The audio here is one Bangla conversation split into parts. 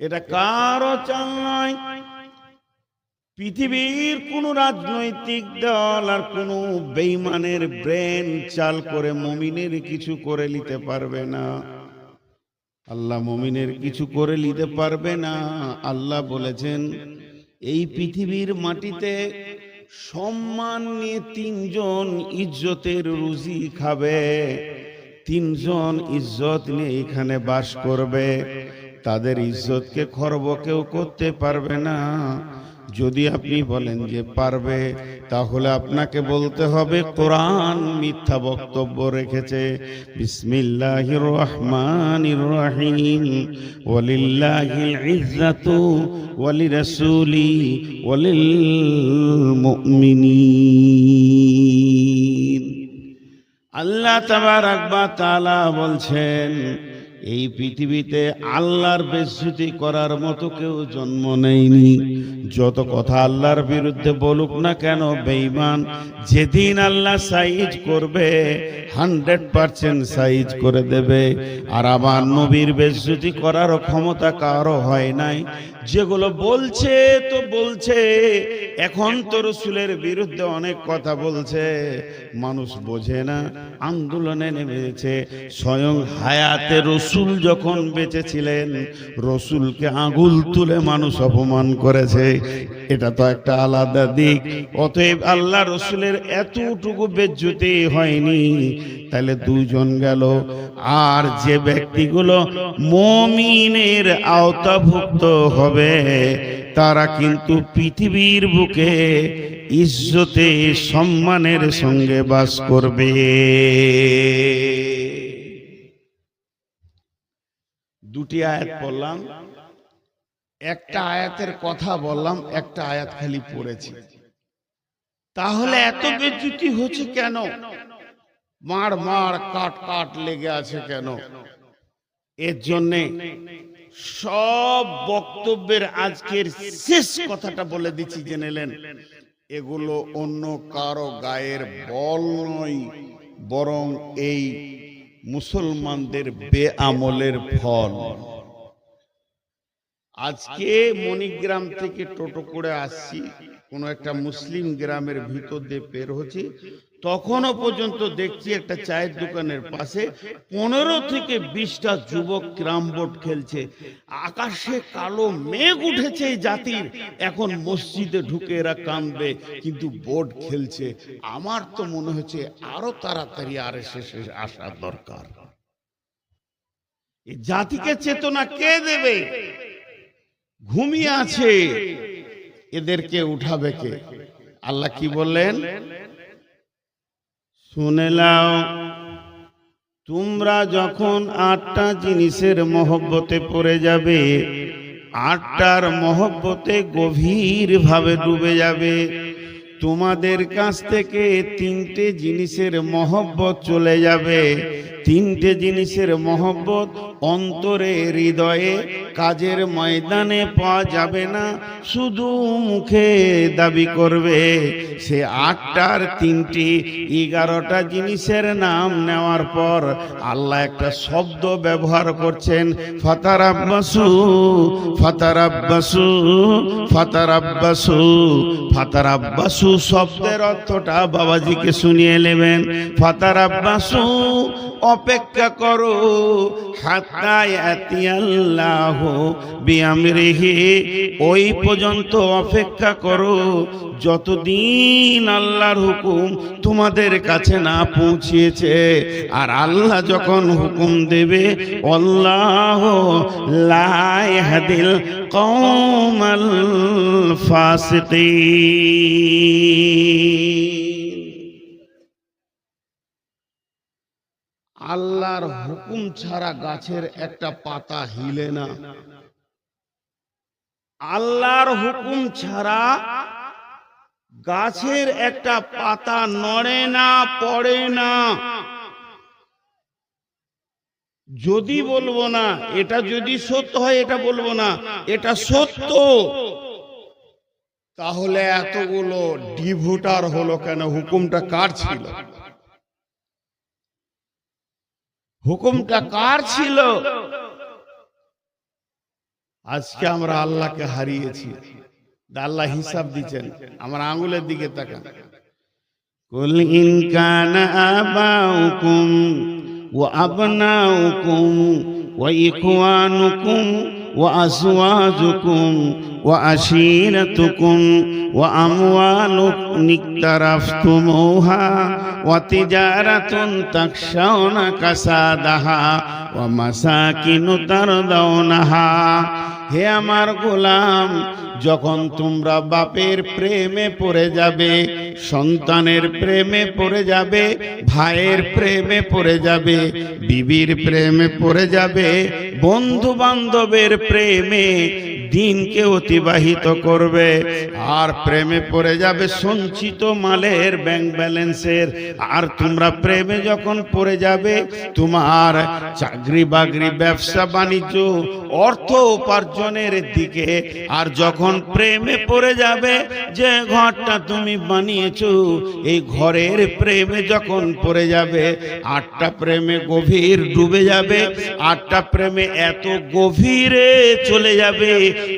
এটা কারো চাল নয়। পৃথিবীর কোন রাজনৈতিক দল আর কোন বেঈমানের ব্রেন চাল করে মুমিনের কিছু করে নিতে পারবে না। আল্লাহ মুমিনের কিছু করে নিতে পারবে না। আল্লাহ বলেছেন এই পৃথিবীর মাটিতে সম্মান নিয়ে তিনজন ইজ্জতের রুজি খাবে, তিনজন ইজ্জত নিয়ে এখানে বাস করবে। তাদের ইজ্জতকে খর্ব কেউ করতে পারবে না। যদি আপনি বলেন যে পারবে, তাহলে আপনাকে বলতে হবে কোরআন মিথ্যা বক্তব্য রেখেছে। বিসমিল্লাহির রহমানির রহিম। ওয়ালিল্লাহিল ইজ্জাতু ওয়ালিরাসূলি ওয়ালিল মুমিনিন। আল্লাহ তাবারক ওয়া তাআলা বলছেন এই পৃথিবীতে আল্লাহর বেইজ্জতি করার মতো কেউ জন্ম নেয়নি। যত কথা আল্লাহর বিরুদ্ধে বলুক না কেন বেঈমান, যেদিন আল্লাহ সাইজ করবে 100% সাইজ করে দেবে। আর আমার নবীর বেইজ্জতি করার ক্ষমতা কারো হয় নাই। যেগুলো বলছে তো বলছে, এখন তো রাসূলের বিরুদ্ধে অনেক কথা বলছে, মানুষ বোঝে না, আন্দোলনে নেমেছে। স্বয়ং হায়াতে রাসূল যখন বেঁচে ছিলেন, রাসূলকে আঙ্গুল তুলে মানুষ অপমান করেছে। এটা তো একটা আলাদা দিক। অতএব আল্লাহ রাসূলের এতটুকু বেইজ্জতি হয়নি, তাহলে দুজন গেল। আর যে ব্যক্তিগুলো মুমিনের আওতাভুক্ত হবে, তারা কিন্তু পৃথিবীর বুকে ইজ্জতে সম্মানের সঙ্গে বাস করবে। দুটি আয়াত পড়লাম, একটা আয়াতের কথা বললাম, একটা আয়াত খালি পড়েছি। তাহলে এত বেইজ্জতি হচ্ছে কেন? মার মার কাট কাট লেগে আছে কেন? এর জন্যে সব বক্তব্যের আজকের শেষ কথাটা বলে দিচ্ছি, জেনেলেন। এগুলো অন্য কারো গায়ের বল নয়, বরং এই মুসলমানদের বেআমলের ফল। আজকে মণিগ্রাম থেকে টোটো করে আসছি, কোন একটা মুসলিম গ্রামের ভিতর দিয়ে বের হচ্ছে, তখনও পর্যন্ত দেখছি একটা চায়ের দোকানের পাশে 15 থেকে 20টা যুবক ক্যারাম বোর্ড খেলছে। আকাশে কালো মেঘ উঠেছে এই জাতির, এখন মসজিদে ঢুকে এরা কাঁদবে, কিন্তু বোর্ড খেলছে। আমার তো মনে হচ্ছে আরো তাড়াতাড়ি আরএসএস আসা দরকার। এই জাতিকে চেতনা কে দেবে? ঘুমিয়ে আছে, এদেরকে উঠাবে কে? আল্লাহ কি বললেন শুনে নাও। তোমরা যখন 8টা জিনিসের মহব্বতে পড়ে যাবে, 8টার মহব্বতে গভীর ভাবে ডুবে যাবে, তোমাদের কাছ থেকে 3টে জিনিসের মহব্বত চলে যাবে। 3টে জিনিসের মহব্বত অন্তরে, হৃদয়ে, কাজের ময়দানে পাওয়া যাবে না, শুধু মুখে দাবি করবে। সে 8টার 3টি 11টা জিনিসের নাম নেওয়ার পর আল্লাহ একটা শব্দ ব্যবহার করছেন, ফাতারাব্বাসু ফাতারাব্বাসু ফাতারাব্বাসু। ফাতারাব্বাসু শব্দের অর্থটা বাবাজিকে শুনিয়ে নেবেন। ফাতারাব্বাসু অপেক্ষা করো, হাত্তা ইয়াতিয়াল্লাহু বিআমরিহি, ওই পর্যন্ত অপেক্ষা করো যতদিন আল্লাহর হুকুম তোমাদের কাছে না পৌঁছেছে। আর আল্লাহ যখন হুকুম দেবে, আল্লাহু লা ইয়াহদিল কওমাল ফাসিকিন। আল্লাহর হুকুম ছাড়া গাছের একটা পাতা হিলে না। আল্লাহর হুকুম ছাড়া গাছের একটা পাতা নড়ে না, পড়ে না। যদি বলবো না, এটা যদি সত্য হয়, এটা বলবো না, এটা সত্য, তাহলে এতগুলো ডিভোটার হলো কেন? হুকুমটা কার ছিল? হুকুমটা কার ছিল? আজকে আমরা আল্লাহকে হারিয়েছি। আল্লাহ হিসাব দিচ্ছেন, আমার আঙ্গুলের দিকে তাকান। কুল ইন কানা আবাউকুম ওয়া আবনাউকুম ওয়া ইখওয়ানুকুম ওয়া আজওয়াজুকুম ওয়া আশীরাতুকুম ওয়া আমওয়ালুন ইকতারাফতুমুহা ওয়া তিজারাতুন তাখশাউনা কাসাদাহা ওয়া মাসাকিনু তারদাউনাহা। হে আমার গোলাম, যখন তোমরা বাপের প্রেমে পড়ে যাবে, সন্তানের প্রেমে পড়ে যাবে, ভাইয়ের প্রেমে পড়ে যাবে, বিবির প্রেমে পড়ে যাবে, বন্ধু বান্ধবের প্রেমে দিনকে অতিবাহিত করবে, আর প্রেমে পড়ে যাবে সঞ্চিত মালের ব্যাংক ব্যালেন্সের। আর তোমরা প্রেমে যখন পড়ে যাবে তোমার চাকরি বাকরি ব্যবসা বাণিজ্য অর্থ উপার্জনের দিকে, আর যখন প্রেমে পড়ে যাবে যে ঘরটা তুমি বানিয়েছো এই ঘরের প্রেমে যখন পড়ে যাবে, আটটা প্রেমে গভীর ডুবে যাবে, আটটা প্রেমে এত গভীরে চলে যাবে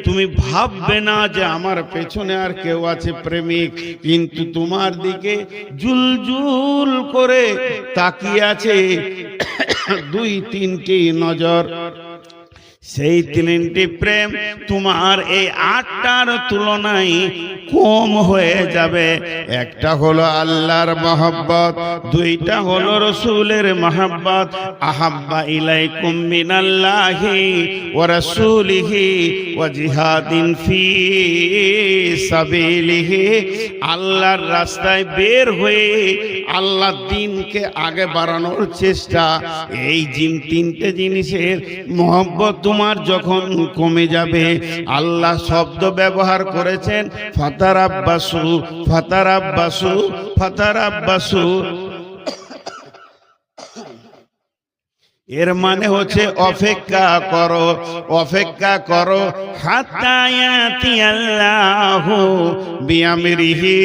তুমি ভাববে না যে আমার পেছনে আর কেউ আছে প্রেমিক, কিন্তু তোমার দিকে জুলজুল করে তাকিয়ে আছে দুই তিনটি নজর। সেই তিনটি প্রেম তোমার এই আটটার তুলনায় কম হয়ে যাবে। একটা হলো আল্লাহর মহব্বত, দুইটা হলো রসুলের মহব্বত। আহাব্বা ইলাইকুম মিনাল্লাহি ওয়া রাসূলিহি ওয়া জিহাদিন ফি সাবিলিহি। আল্লাহর রাস্তায় বের হয়ে আল্লাহর দ্বীনকে আগে বাড়ানোর চেষ্টা। এই তিনটে জিনিসের মহব্বত তোমার যখন কমে যাবে, আল্লাহ শব্দ ব্যবহার করেছেন ফাতারাব্বাসু ফাতারাব্বাসু ফাতারাব্বাসু। এর মানে হচ্ছে অপেক্ষা করো, অপেক্ষা করো। হাত্তা ইয়াতি আল্লাহু বিআমরিহি,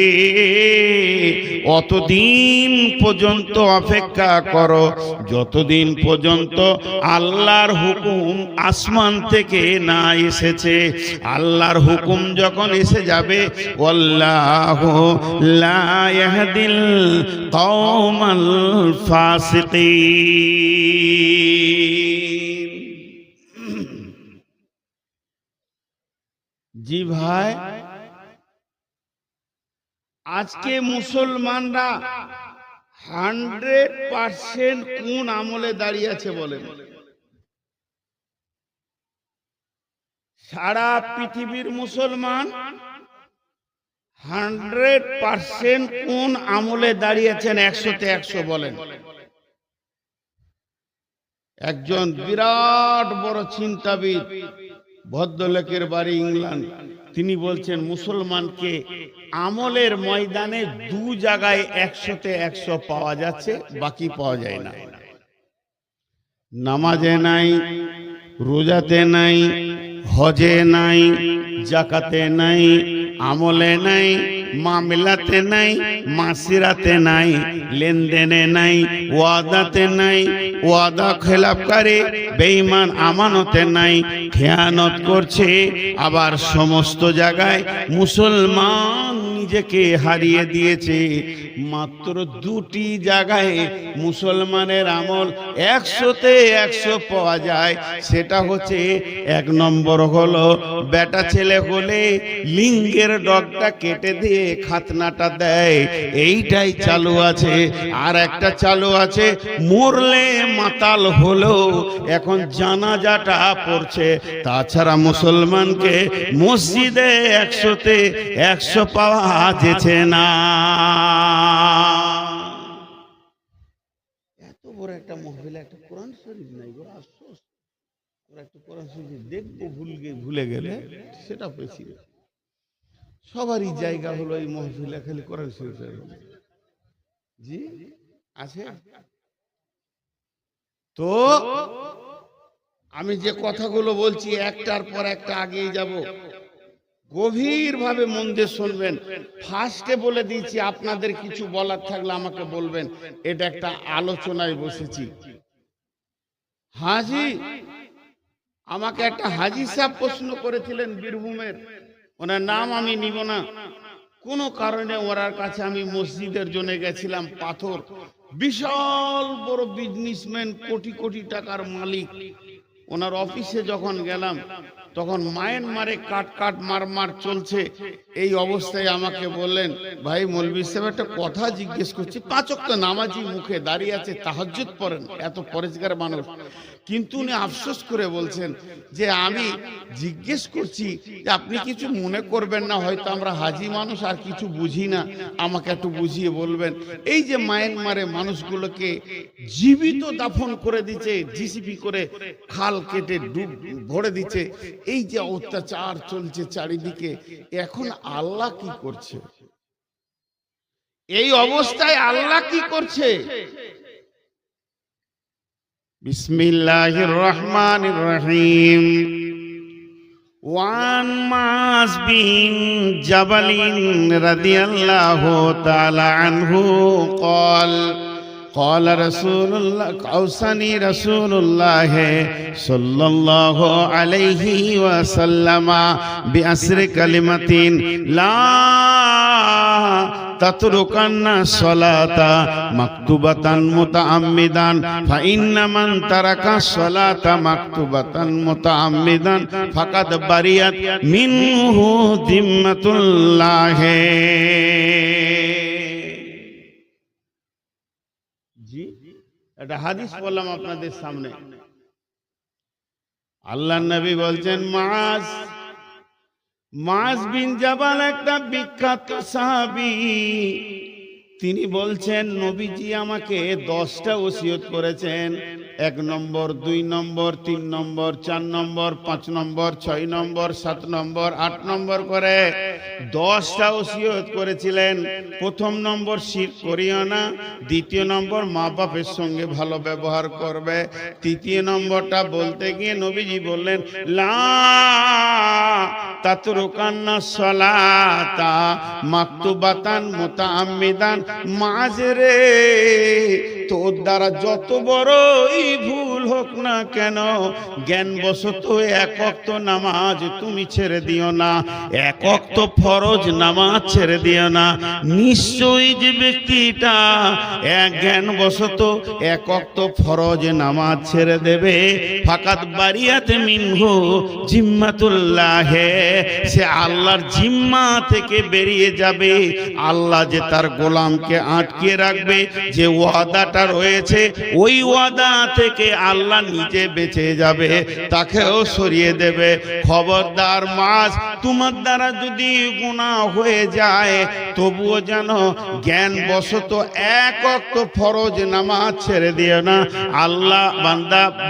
অতদিন পর্যন্ত অপেক্ষা করো যতদিন পর্যন্ত আল্লাহর হুকুম আসমান থেকে না এসেছে। আল্লাহর হুকুম যখন এসে যাবে, আল্লাহু লা ইয়াহদিল কওমাল ফাসিকিন। জি ভাই, আজকে মুসলমানরা 100% কোন আমলে দাঁড়িয়ে আছে বলেন? সারা পৃথিবীর মুসলমান 100% কোন আমলে দাঁড়িয়েছেন? 100-তে 100 বলেন। একজন বিরাট বড় চিন্তাবিদ, ভদ্রলোকের বাড়ি ইংল্যান্ড, তিনি বলছেন মুসলমানকে আমলের ময়দানে দু জায়গায় 100-তে 100 পাওয়া যাচ্ছে, বাকি পাওয়া যায় না। নামাজে নাই, রোজাতে নাই, হজে নাই, জাকাতে নাই, আমলে নাই, মামলাতে নাই, মাসিরাতে নাই, লেনদেনে নাই, ওয়াদাতে নাই, ওয়াদা খেলাপ করে বেঈমান, আমানতে নাই, খেয়ানত করছে। আবার সমস্ত জায়গায় মুসলমান নিজেকে হারিয়ে দিয়েছে। মাত্র দুটি জায়গায় মুসলমানের আমল 100-তে 100 পাওয়া যায়। সেটা হচ্ছে, এক নম্বর হলো বেটা ছেলে হলে লিঙ্গের ডগটা কেটে দিয়ে খাতনাটা দেয়, এইটাই চালু আছে। আর একটা চালু আছে, মরলে মাতাল হলো এখন জানাজাটা পড়ছে। তাছাড়া মুসলমানকে মসজিদে 100-তে 100 পাওয়া যেছে না। এত বড় একটা মহফিলে একটা কোরআন শরীফ নাই গো, আফসোস। ওরা একটা কোরআন শরীফ দেখবো ভুলে গেলে সেটা পেছি। সবারই জায়গা হলো এই মহফিলে খালি কোরআন শরীফের। জি আছে তো। আমি যে কথাগুলো বলছি একটার পর একটা আগেই যাব, গভীর ভাবে মন দিয়ে শুনবেন। ফার্স্টে বলে দিয়েছি, আপনাদের কিছু বলার থাকলে আমাকে বলবেন, এটা একটা আলোচনায় বসেছি। হাজি, আমাকে একটা হাজী সাহেব প্রশ্ন করেছিলেন বীরভূমের, ওনার নাম আমি নিব না, কোনো কারণে ওনার কাছে আমি মসজিদের জন্য গেছিলাম। পাথর, বিশাল বড় বিজনেসম্যান, কোটি কোটি টাকার মালিক। ওনার অফিসে যখন গেলাম তখন মায়ানমারে কাট মার চলছে। এই অবস্থায় আমাকে বললেন, ভাই মৌলভী সাহেব একটা কথা জিজ্ঞেস করছি। 5 ওয়াক্ত নামাজি, মুখে দাঁড়িয়ে আছে, তাহাজ্জুদ পড়েন, এত পরেজগার মানুষ, কিন্তু উনি আফসোস করে বলছেন যে আমি জিজ্ঞেস করছি যে আপনি কিছু মনে করবেন না, হয়তো আমরা হাজি মানুষ আর কিছু বুঝি না, আমাকে একটু বুঝিয়ে বলবেন। এই যে মায়ানমারে মানুষগুলোকে জীবিত দাফন করে দিচ্ছে, জিসিপি করে খাল কেটে ডুব ভরে দিচ্ছে, এই যে অত্যাচার চলছে চারিদিকে, এখন আল্লাহ কি করছে? এই অবস্থায় আল্লাহ কি করছে? বিসমিল্লাহির রহমানির রহিম। ওয়ান মাস বিন জাবালিন রাদিয়াল্লাহু তাআলা আনহু قال قال رسول الله اوصاني رسول الله صلى الله عليه وسلم بعشر كلمات لا তাতরুকান্না সালাতা মাকতুবাতান মুতাআম্মিদান ফাইন্না মান তারাকা সালাতা মাকতুবাতান মুতাআম্মিদান ফাকাদ বারিয়াত মিনহু যিম্মাতুল্লাহ। জি, এটা হাদিস বললাম আপনাদের সামনে। আল্লাহর নবী বলছেন, মাস বিন জাবাল একটা বিখ্যাত সাহাবী, তিনি বলছেন নবীজি আমাকে 10টা ওসিয়ত করেছেন। 1 নম্বর, 2 নম্বর, 3 নম্বর, 4 নম্বর, 5 নম্বর, 6 নম্বর, 7 নম্বর, 8 নম্বর করে 10টা ওসিয়ত করেছিলেন। 1 নম্বর, শিরক করিও না। 2 নম্বর, মা বাপের সঙ্গে ভালো ব্যবহার করবে। 3 নম্বরটা বলতে গিয়ে নবীজি বললেন, লা তাতরুকান্না সালাতা মাকতুবাতান মুতাআম্মিদান। মাঝরে তোর দ্বারা যত বড়ই ভুল হোক না কেন, জ্ঞানবশত 1 ওয়াক্ত নামাজ তুমি ছেড়ে দিও না, 1 ওয়াক্ত ফরজ নামাজ ছেড়ে দিও না। নিশ্চয়ই যে ব্যক্তিটা জ্ঞানবশত 1 ওয়াক্ত ফরজ নামাজ ছেড়ে দেবে, ফাকাত বারিয়াত মিনহু জিম্মাতুল্লাহ, সে আল্লাহর জিম্মা থেকে বেরিয়ে যাবে। আল্লাহ যে তার গোলামকে আটকে রাখবে, যে ওয়াদাটা রয়েছে, ওই ওয়াদা থেকে আল্লাহ নিজে বেঁচে যাবে, তাকেও সরিয়ে দেবে। খবরদার মাস, তোমার দ্বারা যদি গুনাহ হয়ে যায় তবুও যেন জ্ঞানবশত 1 ওয়াক্ত ফরজ নামাজ ছেড়ে দিও না। আল্লাহ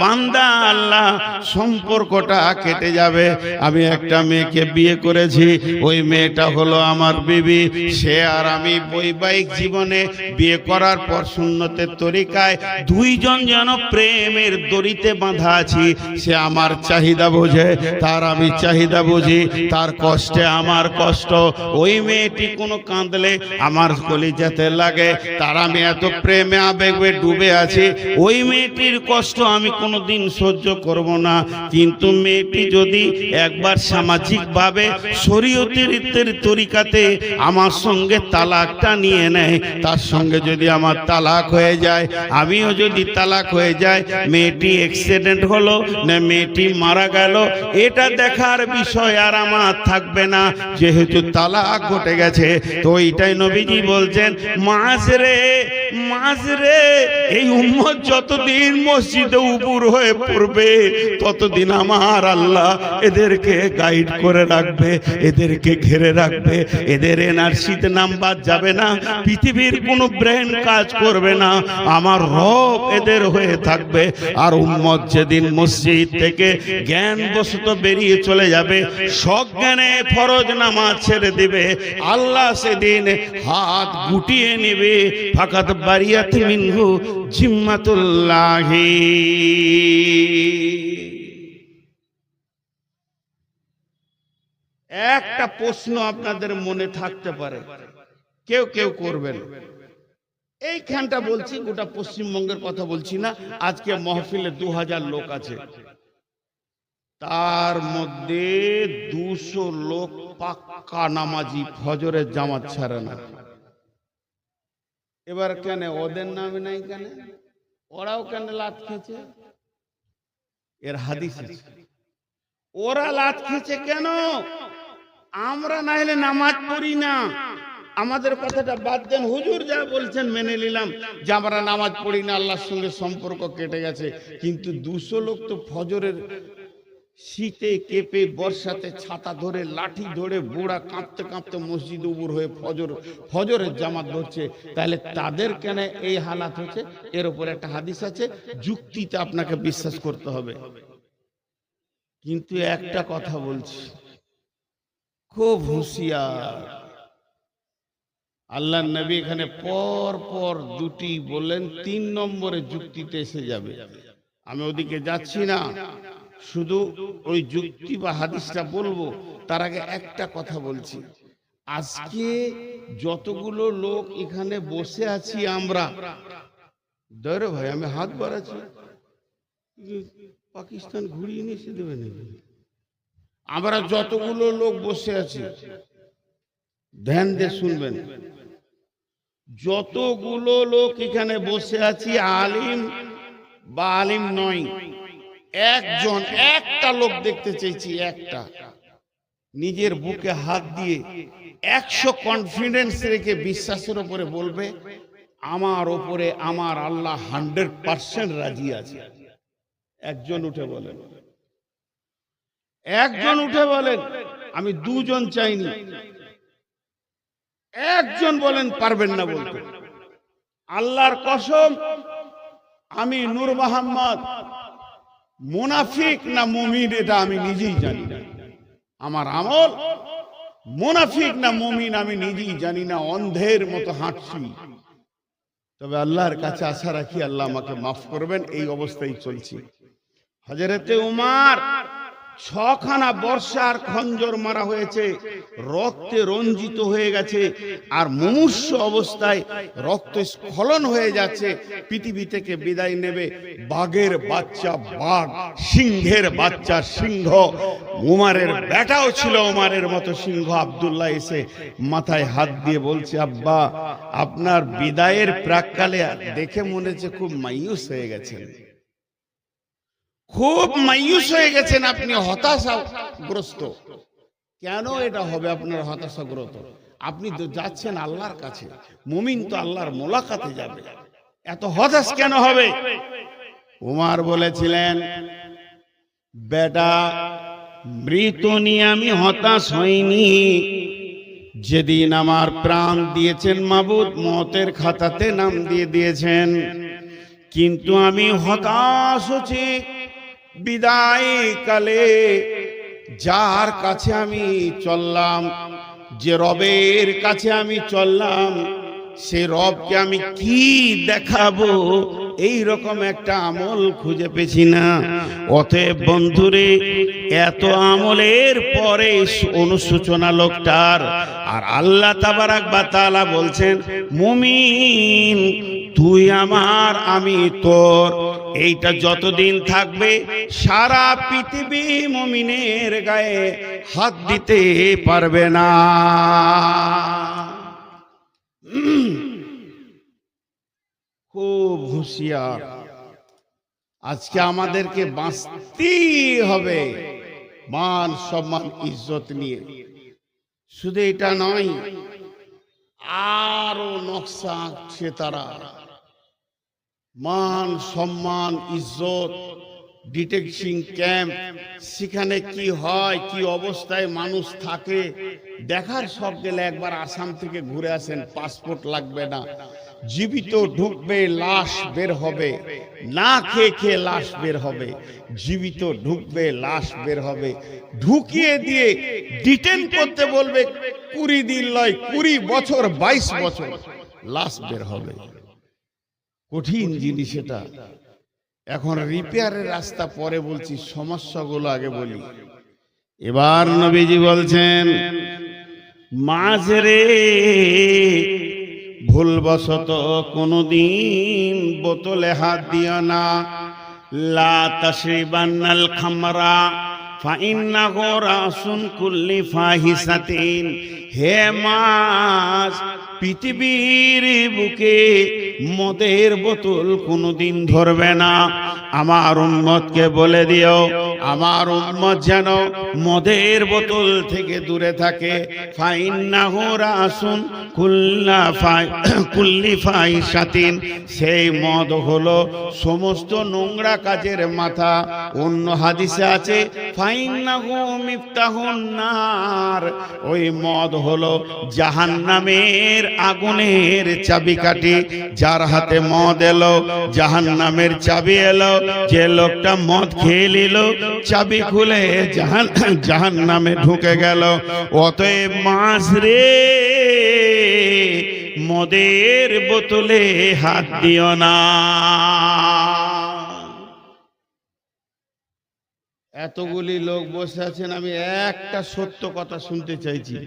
বান্দা আল্লাহ সম্পর্কটা কেটে যাবে। আমি একটা মেয়েকে বিয়ে করেছি, ওই মেয়েটা হলো আমার বিবি। সে আর আমি বৈবাহিক জীবনে বিয়ে করার পর সুন্নতের তরিকায় 2 জন যেন প্রেমের দড়িতে বাঁধা আছি। সে আমার চাহিদা বোঝে, তার আমি চাহিদা বুঝি, তার কষ্টে আমার কষ্ট। ওই মেয়েটি কোনো কাঁদলে আমার কলিজাতে লাগে, তার আমি এত প্রেমে আবেগে ডুবে আছি। ওই মেয়েটির কষ্ট আমি কোনোদিন সহ্য করব না। কিন্তু মেয়েটি যদি একবার সামাজিক ভাবে শরীয়তের তরিকাতে আমার সঙ্গে তালাকটা নিয়ে নেয়, তার সঙ্গে যদি আমার তালাক হয়ে যায়, আমিও যদি তালাক হয়ে যায়, মেয়েটি অ্যাক্সিডেন্ট হলো না মেয়েটি মারা গেল, এটা দেখার বিষয় আর আমার থাকবে না, যেহেতু তালাক ঘটে গেছে। তো এইটাই নবীজি বলছেন, মাঝরে এই উম্মত যতদিন মসজিদে উপর হয়ে পড়বে, ততদিন আমার আল্লাহ এদেরকে গাইড করে রাখবে, এদেরকে ঘিরে রাখবে। এদের এনআরসিতে নাম্বার যাবে না, পৃথিবীর কোনো ব্রেন কাজ করবে না, আমার রব এদের হয়ে থাকবে। আর উম্মত যেদিন মসজিদ থেকে জ্ঞানবশত বেরিয়ে চলে যাবে, সজ্ঞানে ফরজ নামাজ ছেড়ে দিবে, আল্লাহ সেদিন হাত গুটিয়ে নেবে। ফাকাত বারিয়াত মিনহু জিম্মাতুল্লাহি। একটা প্রশ্ন আপনাদের মনে থাকতে পারে, কেউ কেউ করবেন, এইখানটা বলছি, গোটা পশ্চিমবঙ্গের কথা বলছি না। আজকে মাহফিলে 2000 লোক আছে। তার মধ্যে 200 লোক পাক্কা নামাজি, ফজরের জামাত ছাড়ে না। এবার কেন ওদের নামে নাই? কেন ওরাও কেন লাত খেয়েছে? এর হাদিস আছে। ওরা লাত খেয়েছে কেন? আমরা না হলে নামাজ পড়ি না। আমাদের কথাটা বাদ দেন, হুজুর যা বলছেন মেনে নিলাম যে আমরা নামাজ পড়ি না, আল্লাহর সঙ্গে সম্পর্ক কেটে গেছে। কিন্তু 200 লোক তো ফজরের শীতে কেঁপে, বর্ষাতে ছাতা ধরে, লাঠি ধরে, বুড়া কাঁপতে কাঁপতে মসজিদ উবুর হয়ে ফজরের জামাত ধরছে। তাহলে তাদের কেন এই হালাত হচ্ছে? এর উপর একটা হাদিস আছে, যুক্তিতে আপনাকে বিশ্বাস করতে হবে। কিন্তু একটা কথা বলছি, খুব হুঁশিয়ার। আল্লাহর নবী এখানে পর পর দুটি বললেন, 3 নম্বরে যুক্তিতে এসে যাবে। আমি ওদিকে যাচ্ছি না, শুধু ওই যুক্তি বা হাদিসটা বলবো। তার আগে একটা কথা বলছি। আজকে যতগুলো লোক এখানে বসে আছি আমরা, ধরে ভাই আমি হাত বাড়াচ্ছি, পাকিস্তান ঘুরিয়ে নিয়ে এসে দেবে নাকি? আমরা যতগুলো লোক বসে আছি, ধ্যান দিয়ে শুনবেন, যতগুলো লোক এখানে বসে আছি, আলিম বা আলিম নয়, একজন একটা লোক দেখতে চাইছি, একটা নিজের বুকে হাত দিয়ে 100 কনফিডেন্স রেখে বিশ্বাসের উপরে বলবে, আমার উপরে আমার আল্লাহ 100% রাজি আছে। একজন উঠে বলেন, একজন উঠে বলেন। আমি 2 জন চাইনি, একজন বলেন পারবেন না বলতে। আল্লাহর কসম, আমি নূর মোহাম্মদ মুনাফিক না মুমিন এটা আমি নিজেই জানি না। আমার আমল মুনাফিক না মুমিন আমি নিজেই জানি না, অন্ধের মতো হাঁটছি। তবে আল্লাহর কাছে আশা রাখি আল্লাহ আমাকে মাফ করবেন, এই অবস্থায় চলছি। হযরতে উমর 6খানা বর্ষার খঞ্জর মারা হয়েছে, রক্তে রঞ্জিত হয়ে গেছে, আর মুমূর্ষ অবস্থায় রক্ত স্খলন হয়ে যাচ্ছে। পৃথিবী থেকে বিদায় নেবে বাঘের বাচ্চা বাঘ, সিংহের বাচ্চা সিংহ। উমরের বেটাও ছিল উমরের মতো সিংহ, আব্দুল্লাহ এসে মাথায় হাত দিয়ে বলছে, আব্বা আপনার বিদায়ের প্রাককালে দেখে মনে হচ্ছে খুব মায়ুস হয়ে গেছেন, খুব মায়ুস হয়ে গেছেন, আপনি হতাশাগ্রস্ত। কেন এটা হবে আপনার হতাশাগ্রস্ত? আপনি তো যাচ্ছেন আল্লাহর কাছে, মুমিন তো আল্লাহর মোলাকাতে যাবে, এত হতাশ কেন হবে? উমর বলেছিলেন, বেটা মৃত নিয়ে আমি হতাশ হইনি, যেদিন আমার প্রাণ দিয়েছেন মাবুদ মওতের খাতাতে নাম দিয়ে দিয়েছেন। কিন্তু আমি হতাশ হচ্ছি বিদায় কালে যার কাছে আমি চললাম, যে রবের কাছে আমি চললাম, সে রবকে আমি কি দেখাবো, এই রকম একটা আমল খুঁজে পেছি না। অতএব বন্ধুরে, এত আমলের পরে অনুশোচনা লোকটার। আর আল্লাহ তাবারাক ওয়া তাআলা বলছেন, মুমিন তুই আমার আমি তোর, এইটা যতদিন থাকবে সারা পৃথিবী মুমিনের গায়ে হাত দিতে পারবে না। খুব হুঁশিয়ার। আজকে আমাদেরকে বাঁচতেই হবে মান সম্মান ইজ্জত নিয়ে। শুধু এটা নয়, আরো নকশা আঁকছে তারা। মান সম্মান ইজ্জত, ডিটেকশন ক্যাম্প, সেখানে কি হয়, কি অবস্থায় মানুষ থাকে দেখার সব গেলে একবার আসাম থেকে ঘুরে আসেন, পাসপোর্ট লাগবে না। জীবিত ঢুকবে, লাশ বের হবে, না খেয়ে খেয়ে লাশ বের হবে, জীবিত ঢুকবে, লাশ বের হবে, ঢুকিয়ে দিয়ে ডিটেন করতে বলবে 20 দিন নয়, 20 বছর, 22 বছর, লাশ বের হবে। কঠিন জিনিস এটা। এখন রিপেয়ারের রাস্তা পরে বলছি, সমস্যাগুলো আগে বলি। এবার নবীজি বলছেন, মাঝরে ভুলবশত কোনদিন বোতলে হাত দিও না। লা তাশরিবান্নাল খামরা ফাইন্নাহু রাসুন কুল্লি ফাহিসাতিন। হে মাছ, পৃথিবীর বুকে মদের বোতল কোনোদিন ধরবে না। আমার উম্মতকে বলে দিও, আমার উম্মত যেন মদের বোতল থেকে দূরে থাকে। ফাইন্নাহু রাসুন কুল্লি ফাহিসাতিন। সেই মদ হলো সমস্ত নোংরা কাজের মাথা। অন্য হাদিসে আছে ফাইন্নাহু মিফতাহুন নার। ওই মদ হলো জাহান্নামের আগুনের চাবিকাঠি। যার হাতে মদ এলো, জাহান্নামের চাবি এলো। যে লোকটা মদ খেয়ে নিল, চাবি খুলে জাহান্নামে ঢুকে গেল। অতএব মাছ রে, মদের বোতলে হাত দিও না। এতগুলি লোক বসে আছেন, আমি একটা সত্য কথা শুনতে চাইছি।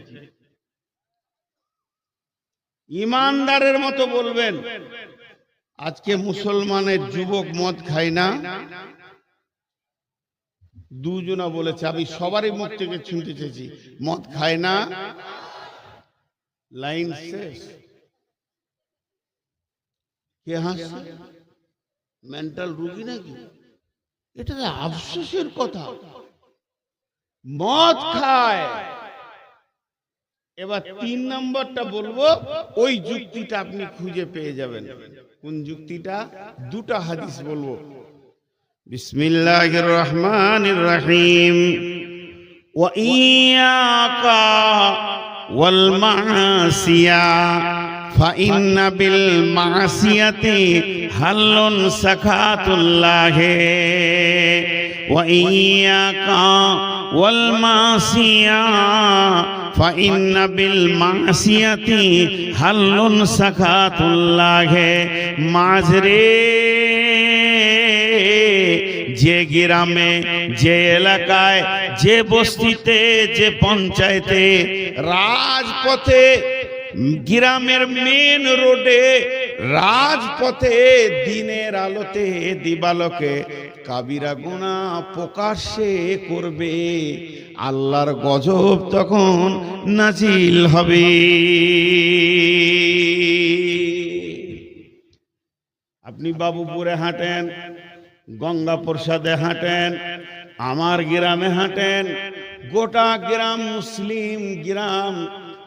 ইমানদারের মতো বলবেন, আজকে মুসলমানের যুবক মদ খায় না? দুজনা বলেছে, আমি সবারই মুখ থেকে শুনতে চাইছি, মদ খায় না। লাইন শেষ। কে হাসছে? মেন্টাল রোগী নাকি? এটা আফসোসের কথা, মদ খায়। এবার 3 নম্বরটা বলবো, ওই যুক্তিটা আপনি খুঁজে পেয়ে যাবেন। কোন যুক্তিটা? দুটা হাদিস বলবো। বিসমিল্লাহির রহমানির রহিম। ওয়া ইয়াকা ওয়াল মাসিয়া ফাইন্না বিল মাসিয়াতি হাল্লুন সাকাতুল্লাহ। ওয়া ইয়াকা ওয়াল মাসিয়া ফাইন্না বিল মাসিয়াতি হাল্লুন সাকাতুল্লাহ। মাঝরে, যে গ্রামে, যে এলাকায়, যে বস্তিতে, যে পঞ্চায়েতে, রাজপথে, গ্রামের মেন রোডে, রাজপথে, দিনের আলোতে, দিবালোকে কাবিরা গুনাহ প্রকাশ্যে করবে, আল্লাহর গজব তখন নাজিল হবে। আপনি বাবুপুরে হাঁটেন, গঙ্গা প্রসাদে হাঁটেন, আমার গ্রামে হাঁটেন, গোটা গ্রাম মুসলিম গ্রাম।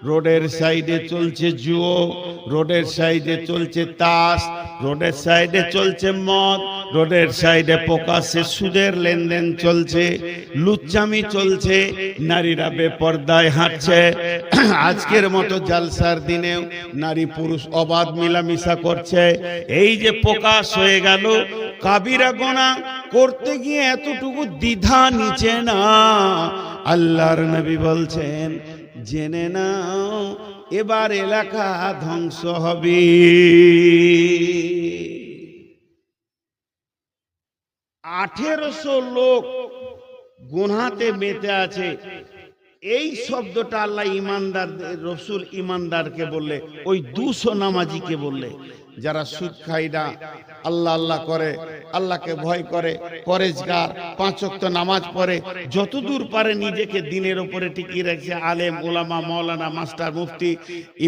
রোডের সাইডে চলছে জুয়ো, রোডের সাইডে চলছে তাস, রোডের সাইডে চলছে মদ, রোডের সাইডে প্রকাশ্যে সুদের লেনদেন চলছে, লুচ্চামি চলছে, নারীরা বেপর্দায় হাঁটছে। আজকের মতো জালসার দিনেও নারী পুরুষ অবাধ মিলামিশা করছে। এই যে প্রকাশ হয়ে গেল, কাবিরা গুনাহ করতে গিয়ে এতটুকু দ্বিধা নিচে না। আল্লাহর নবী বলছেন, জেনে নাও এবার এলাকা ধ্বংস হবে। 1800 লোক গুনাহতে মেতে আছে। এই শব্দটা আল্লাহ ইমানদার, রসুল ইমানদারকে বললে, ওই 200 নামাজিকে বললে, যারা সুদ খায় না, আল্লাহ আল্লাহ করে, আল্লাহকে ভয় করে, পরেজগার, 5 ওয়াক্ত নামাজ পড়ে, যতদূর পারে নিজেকে দিনের উপরে টিকিয়ে রাখছে, আলেম ওলামা মাওলানা মাস্টার মুফতি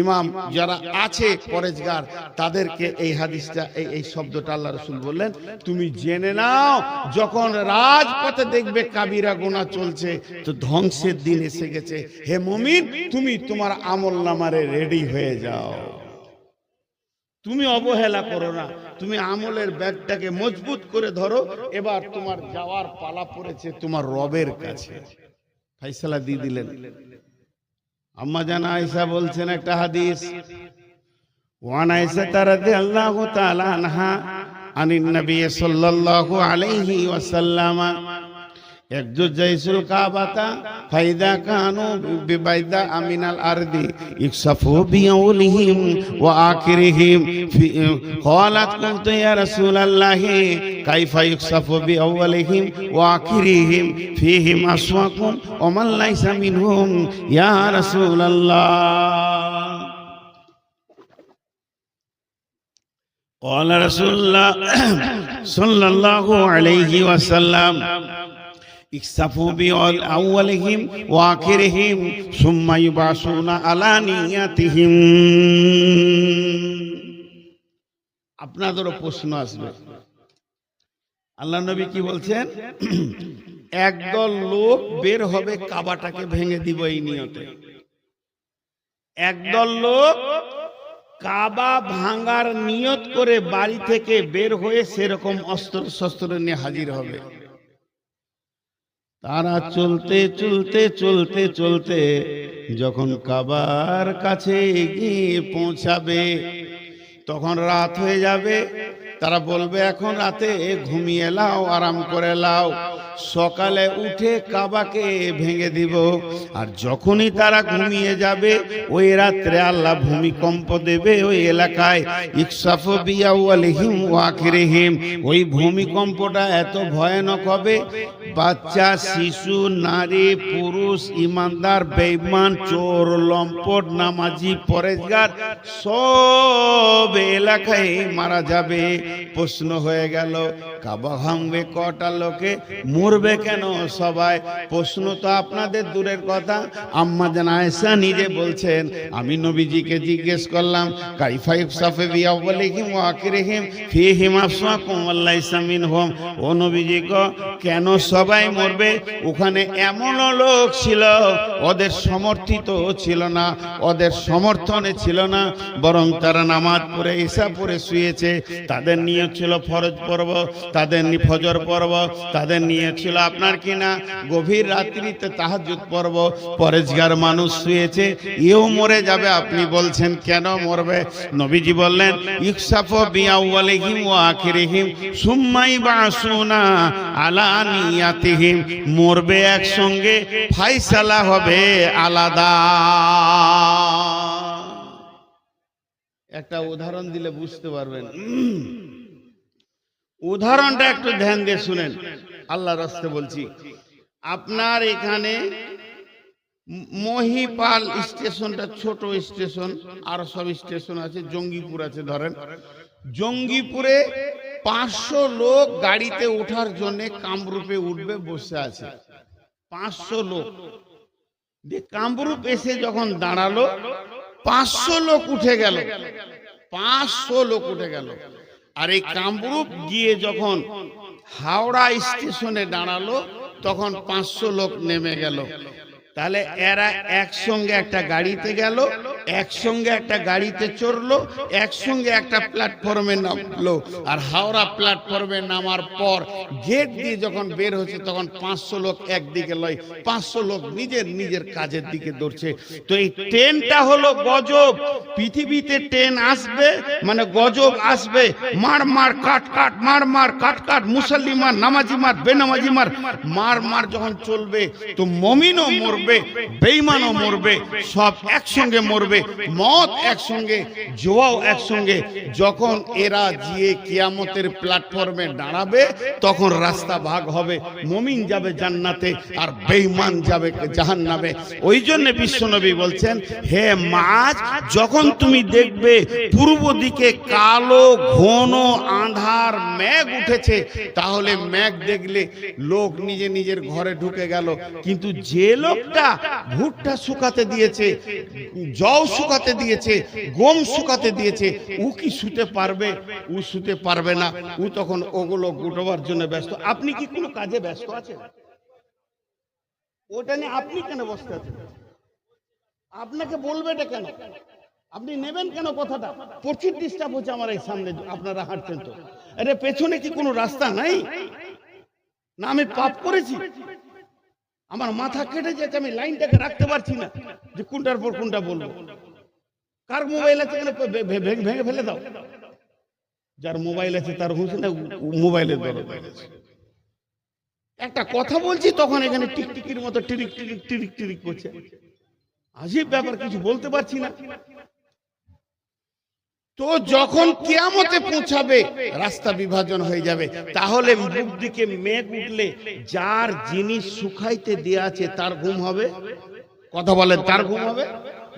ইমাম যারা আছে পরেজগার, তাদেরকে এই হাদিসটা, এই শব্দটা আল্লাহ রসুল বললেন, তুমি জেনে নাও যখন রাজপথে দেখবে কাবিরা গুনাহ চলছে, তো ধ্বংসের দিন এসে গেছে। হে মুমিন, তুমি তোমার আমল নামারে রেডি হয়ে যাও। তুমি অবহেলা করো না, তুমি আমলের ব্যাগটাকে মজবুত করে ধরো। এবার তোমার যাওয়ার পালা পড়েছে তোমার রবের কাছে। ফাইসালা দিয়ে দিলেন। আম্মা জানা আয়েশা বলছেন একটা হাদিস, ওয়ান আয়েশা রাদিয়াল্লাহু তাআলা আনহা আনিন নবী সাল্লাল্লাহু আলাইহি ওয়াসাল্লাম একজুজাইসুল কাবাতা ফাইদা কানু বিবাইদা আমিনাল আরদি ইকসাফু বিআউলিহিম ওয়া আখিরিহিম ক্বালাত কুনতু ইয়া রাসূলুল্লাহ কাইফা ইকসাফু বিআউলিহিম ওয়া আখিরিহিম ফীহিম আসওয়াকুম ওয়া মান লাইসা মিনহুম ইয়া রাসূলুল্লাহ। قال رسول الله صلى الله عليه وسلم ইকসাফু বিআউয়ালিহিম ওয়া আখিরিহিম সুম্মা ইউবাসুনা আলা নিয়াতিহিম। আপনাদেরও প্রশ্ন আসবে, আল্লাহ নবী কি বলছেন? একদল লোক বের হবে কাবাটাকে ভেঙে দিব এই নিয়তে। একদল লোক কাবা ভাঙার নিয়ত করে বাড়ি থেকে বের হয়ে সেরকম অস্ত্র শস্ত্র নিয়ে হাজির হবে। তারা চলতে চলতে চলতে চলতে যখন কাবার কাছে গিয়ে পৌঁছাবে তখন রাত হয়ে যাবে। তারা বলবে এখন রাতে ঘুমিয়ে লাও, আরাম করে লাও, সকালে উঠে কাবাকে ভেঙে দিব। আর যখনই তারা ঘুমিয়ে যাবে ওই রাত্রে আল্লাহ ভূমিকম্প দেবে ওই এলাকায়। ইকসাফু বিআউয়ালিহিম ওয়া আখিরিহিম। ওই ভূমিকম্পটা এত ভয়ানক হবে, বাচ্চা, শিশু, নারী, পুরুষ, ইমানদার, বেঈমান, চোর, লম্পট, নামাজি, পরেজগার সব এলাকায় মারা যাবে। প্রশ্ন হয়ে গেল, কাবা ভাঙবে কটা লোকে, মরবে কেন সবাই? প্রশ্ন তো আপনাদের দূরের কথা, আম্মা জান আয়েশা নিজে বলছেন আমি নবীজিকে জিজ্ঞেস করলাম কাইফা ইকসাফু বিআউয়ালিহিম ওয়া আখিরিহিম ফীহিম আফসাকুম ওয়া লাইসা মিনহুম। ও নবীজি গো, কেন সবাই মরবে? ওখানে এমনও লোক ছিল ওদের সমর্থিত ছিল না, ওদের সমর্থনে ছিল না, বরং তারা নামাজ পড়ে ঈশা পড়ে শুয়েছে। তাদের নিয়ে ছিল ফরজ পর্ব, তাদের ফজর পর্ব, তাদের নিয়ে ছিল আপনার কিনা গভীর রাত্রিতে তাহাজ্জুদ পর্ব। পরেজগার মানুষ শুয়েছে, এও মরে যাবে, আপনি বলছেন কেন মরবে? নবীজি বললেন ইকসাফু বিআউয়ালিহিম ওয়া আখিরিহিম সুম্মা ইউবাসুনা আলা নিয়াতিহিম। মরবে একসঙ্গে, ফায়সালা হবে আলাদা। একটা উদাহরণ দিলে বুঝতে পারবেন। উদাহরণটা একটু ধ্যান দিয়ে শুনেন, আল্লাহর রাস্তে বলছি। আপনার এখানে মহিপাল স্টেশনটা ছোট স্টেশন, আর সব স্টেশন আছে, জঙ্গিপুর আছে ধরেন। জঙ্গিপুরে 500 লোক গাড়িতে ওঠার জন্য কামরূপে উঠবে বসে আছে। 500 লোক কামরূপ এসে যখন দাঁড়ালো 500 লোক উঠে গেল, 500 লোক উঠে গেল। আর এই কামরূপ গিয়ে যখন হাওড়া স্টেশনে দাঁড়ালো তখন 500 লোক নেমে গেল। তাহলে এরা একসঙ্গে একটা গাড়িতে গেল, একসঙ্গে একটা গাড়িতে চড়লো, একসঙ্গে একটা প্ল্যাটফর্মে নামলো। আর হাওড়া প্ল্যাটফর্মে নামার পর গেট দিয়ে যখন বের হচ্ছে তখন 500 লোক একদিকে লয়, 500 লোক নিজের নিজের কাজের দিকে দৌড়ছে। তো এই ট্রেনটা হলো গজব। পৃথিবীতে ট্রেন আসবে মানে গজব আসবে, মার মার কাট কাট, মার মার কাট কাট, মুসল্লি মার, নামাজি মার, বেনামাজি মার, মার মার যখন চলবে তো মুমিনও মরবে, বেঈমানও মরবে, সব একসঙ্গে মরবে, মত একসঙ্গে, জোয়াও একসঙ্গে। যখন এরা গিয়ে কিয়ামতের প্ল্যাটফর্মে দাঁড়াবে তখন রাস্তা ভাগ হবে, মুমিন যাবে জান্নাতে আর বেঈমান যাবে জাহান্নামে। ওই জন্য বিশ্বনবী বলছেন, হে মাছ, যখন তুমি দেখবে পূর্ব দিকে কালো ঘন আঁধার মেঘ উঠেছে, তাহলে মেঘ দেখলে লোক নিজে নিজের ঘরে ঢুকে গেল। কিন্তু যে লোকটা ভুট্টা শুকাতে দিয়েছে, জও শুকাতে দিয়েছে, গম শুকাতে দিয়েছে, ও কি শুতে পারবে? ও শুতে পারবে না, ও তখন ওগুলো গুটোবার জন্য ব্যস্ত। আপনি কি কোনো কাজে ব্যস্ত আছেন? ওটা নিয়ে আপনি কেন বসতে আছেন? আপনাকে বলবে এটা কেন? আপনি নেবেন কেন কথাটা? প্রচুর ডিস্টার্ব হচ্ছে আমার এই সামনে, আপনারা হাঁটছেন তো। আরে পেছনে কি কোনো রাস্তা নাই? না আমি পাপ করেছি? আমার মাথা কেটে যাচ্ছে, আমি লাইনটাকে রাখতে পারছি না যে কোনটার পর কোনটা বলবো। কার মোবাইল আছে ভেঙে ভেঙে ফেলে দাও। যার মোবাইল আছে তার হুঁশ না, মোবাইলের দরদ আছে। একটা কথা বলছি তখন এখানে টিকটিকির মতো টিরিক টিরিক টিরিক টিরিক করছে। আজীব ব্যাপার, কিছু বলতে পারছি না। তো যখন কিয়ামতে পৌঁছাবে রাস্তা বিভাজন হয়ে যাবে, তাহলে মুখ দিকে মেঘ উঠলে যার জিনিস শুকাইতে দেয়া আছে তার ঘুম হবে? কথা বলেন, তার ঘুম হবে?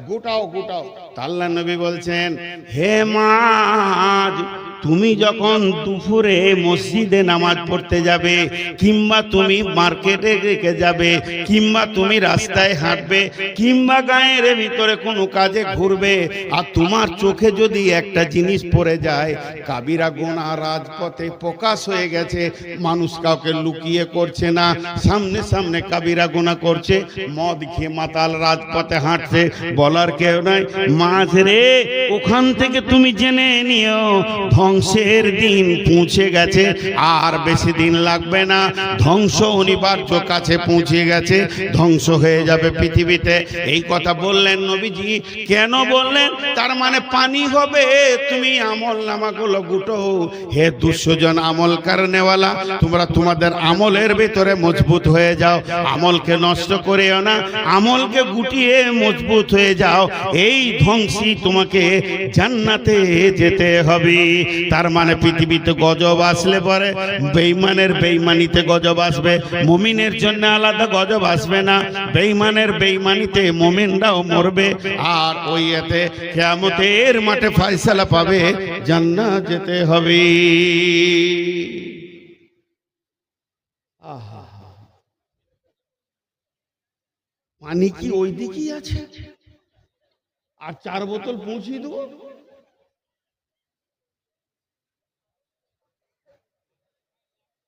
গোটাও গোটাও। আল্লাহ নবী বলছেন, হে মাছ, তুমি যখন দুপুরে মসজিদে নামাজ পড়তে যাবে, কিংবা তুমি মার্কেটে রেখে যাবে, কিংবা তুমি রাস্তায় হাঁটবে, কিংবা গায়ের ভিতরে কোনো কাজে ঘুরবে, আর তোমার চোখে যদি একটা জিনিস পড়ে যায়, কাবিরা গুনাহ রাজপথে প্রকাশ হয়ে গেছে, মানুষ কাউকে লুকিয়ে করছে না, সামনে সামনে কাবিরা গুনাহ করছে, মদ খেয়ে মাতাল রাজপথে হাঁটছে, বলার কেউ নাই। মাঝরে ওখান থেকে তুমি জেনে নিও ধ্বংসের দিন পৌঁছে গেছে, আর বেশি দিন লাগবে না, ধ্বংস অনিবার্য কাছে পৌঁছে গেছে, ধ্বংস হয়ে যাবে পৃথিবীতে। এই কথা বললেন নবীজি। কেন বললেন? তার মানে পানি হবে, তুমি আমল নামাগুলো গুটো। হে 200 জন আমল কারণেওয়ালা, তোমরা তোমাদের আমলের ভিতরে মজবুত হয়ে যাও, আমলকে নষ্ট করেও না, আমলকে গুটিয়ে মজবুত হয়ে যাও। এই ধ্বংসী তোমাকে জান্নাতে যেতে হবে। তার মানে পৃথিবীতে গজব আসলে পরে বেঈমানের বেঈমানিতে গজব আসবে, মুমিনের জন্য আলাদা গজব আসবে না। বেঈমানের বেঈমানিতে মুমিনরাও মরবে, আর ওই এতে কিয়ামতের মাঠে ফয়সালা পাবে, জান্নাত যেতে হবে। আহা, পানি কি ওই দিকেই আছে? আর 4 বোতল পৌঁছিয়ে দেবো?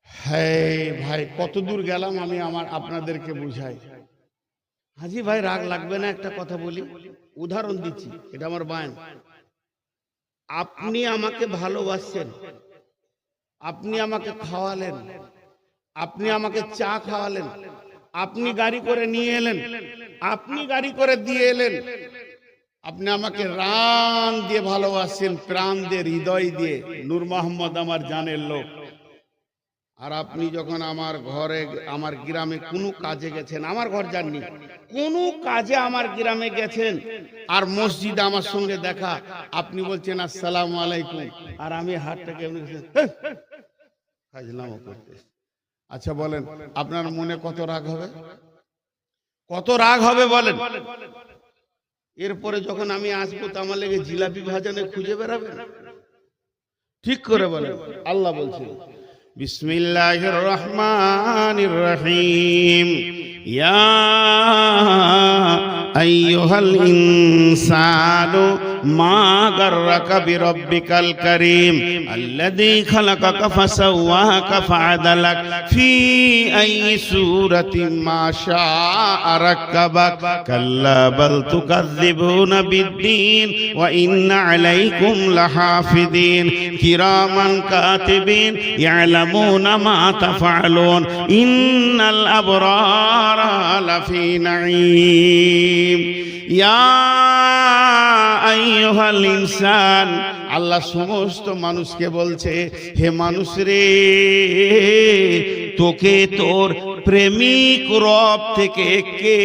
হ্যাঁ ভাই, কত দূর গেলাম আমি আপনাদেরকে বুঝাই। হাজি ভাই রাগ লাগবে না, একটা কথা বলি, উদাহরণ দিচ্ছি, এটা আমার বায়ান। আপনি আমাকে ভালোবাসছেন, আপনি আমাকে খাওয়ালেন, আপনি আমাকে চা খাওয়ালেন, আপনি গাড়ি করে নিয়ে এলেন, আপনি গাড়ি করে দিয়ে এলেন, আপনি আমাকে রান দিয়ে ভালোবাসছেন, প্রাণ দিয়ে, হৃদয় দিয়ে। নূর মোহাম্মদ আমার জানের লোক। আর আপনি যখন আমার ঘরে, আমার গ্রামে কোনো কাজে গেছেন, আমার ঘর যাননি, কোনো কাজে আমার গ্রামে গেছেন, আর মসজিদে আমার সঙ্গে দেখা, আপনি বলছেন আসসালামু আলাইকুম, আর আমি হাতটাকে ফাজলামো করতে। আচ্ছা বলেন, আপনার মনে কত রাগ হবে? কত রাগ হবে বলেন? এরপরে যখন আমি আসবো তো আমার লেগে জিলাপি ভাজানে খুঁজে বেড়াবেন? ঠিক করে বলেন। আল্লাহ বলছেন বিসমিল্লাহির রহমানির রহিম, ইয়া আইয়ুহাল ইনসানু মা গাররাকা বিরাব্বিকাল কারীম আল্লাযী খালাকাকা ফাসাওয়াকা ফাআদালাক ফি আইয়ি সূরাতিন মা শাআ রাক্কাবাক কাল্লা বাল তুকাযযিবুনা বিদ্দীন ওয়া ইন্না আলাইকুম লাহাফিযিন কিরামান কাতিবিন ইয়ালামুনা মা তাফআলুন ইন্নাল আবরারা লাফি নাঈম। ইয়া আইয়ুহাল ইনসান, আল্লাহ সমস্ত মানুষকে বলছে, হে মানুষ রে, তোকে তোর প্রেমিক রব থেকে কে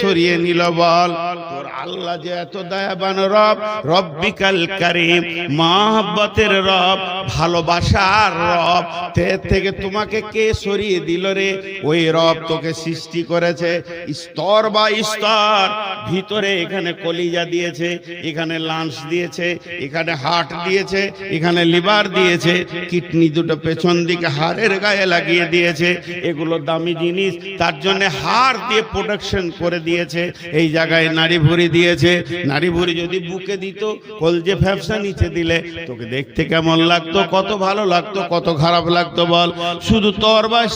সরিয়ে নিল বল? তোর আল্লাহ যে এত দয়াবান রব, রব্বিকাল কারীম, মহব্বতের রব, ভালোবাসার রব, থেকে তোমাকে কে সরিয়ে দিল রে? ওই রব তোকে সৃষ্টি করেছে স্তর বা স্তর, ভিতরে এখানে কলিজা দিয়েছে, এখানে লাঞ্চ দিয়েছে, এখানে হার্ট দিয়েছে, এখানে লিভার দিয়েছে, কিডনি দুটো পেছন দিকে হাড়ের গায়ে লাগিয়ে দিয়েছে। এগুলো দামি জিনিস, তার জন্য হাড় দিয়ে প্রোটেকশন করে দিয়েছে। এই জায়গায় নাড়ি ভুঁড়ি দিয়েছে, নাড়ি ভুঁড়ি যদি বুকে দিত, কলজে ফ্যাপসা নিচে দিলে তোকে দেখতে কেমন লাগতো? কত ভালো লাগতো, কত খারাপ লাগতো বল? শুধু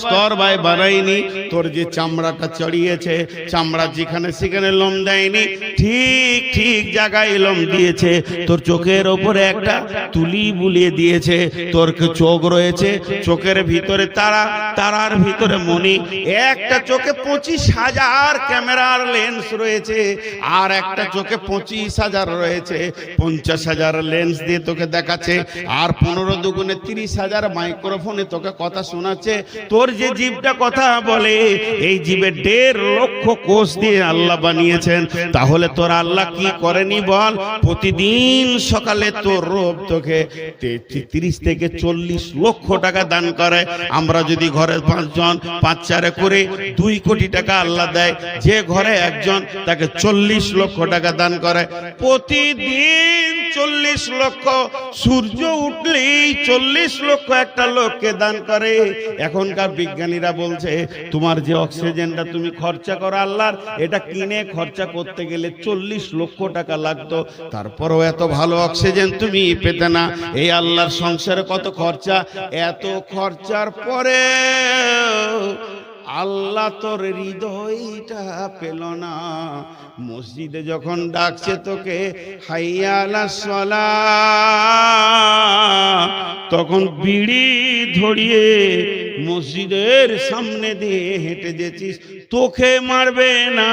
স্তর বাই বানাইনি, তোর যে চামড়াটা চড়িয়েছে, চামড়া যেখানে সেখানে লোম দেয়নি, ঠিক ঠিক জায়গায় লোম দিয়েছে। তোর চোখের ওপরে একটা তুলি বুলিয়ে দিয়েছে, তোর চোখ রয়েছে, চোখের ভিতরে তারা, তারার ভিতরে মণি, একটা চোখে 25,000 ক্যামেরার লেন্স রয়েছে, আর একটা চোখে 25,000 রয়েছে, 50,000 লেন্স দিয়ে তোকে দেখাচ্ছে, আর 15 দুগুণে 30,000 মাইক্রোফোনে তোকে কথা শোনাচ্ছে। তোর যে জীবটা কথা বলে, এই জীবের 1.5 লক্ষ কোষ দিয়ে আল্লাহ বানিয়েছেন। তাহলে তোর আল্লাহ কি করেনি বল? প্রতিদিন সকালে তোর রব তোকে 30 থেকে 40 লক্ষ টাকা দান করে। আমরা যদি ঘরে 5 জন, 5 4 প্রচারে করে 2 কোটি টাকা আল্লাহ দেয়। যে ঘরে একজন তাকে 40 লক্ষ টাকা দান করে, প্রতিদিন 40 লক্ষ, সূর্য উঠলেই 40 লক্ষ একটা লোককে দান করে। এখনকার বিজ্ঞানীরা বলছে তোমার যে অক্সিজেনটা তুমি খরচা করো আল্লাহর, এটা কিনে খরচা করতে গেলে 40 লক্ষ টাকা লাগতো, তারপরও এত ভালো অক্সিজেন তুমি পেতে না। এই আল্লাহর সংসারে কত খরচা, এত খরচার পরে আল্লাহ তোর হৃদয়টা পেল না। মসজিদে যখন ডাকছে তোকে হাইয়া আলাস সালাহ, তখন বিড়ি ধরিয়ে মসজিদের সামনে দিয়ে হেঁটে যেছিস, তোকে মারবে না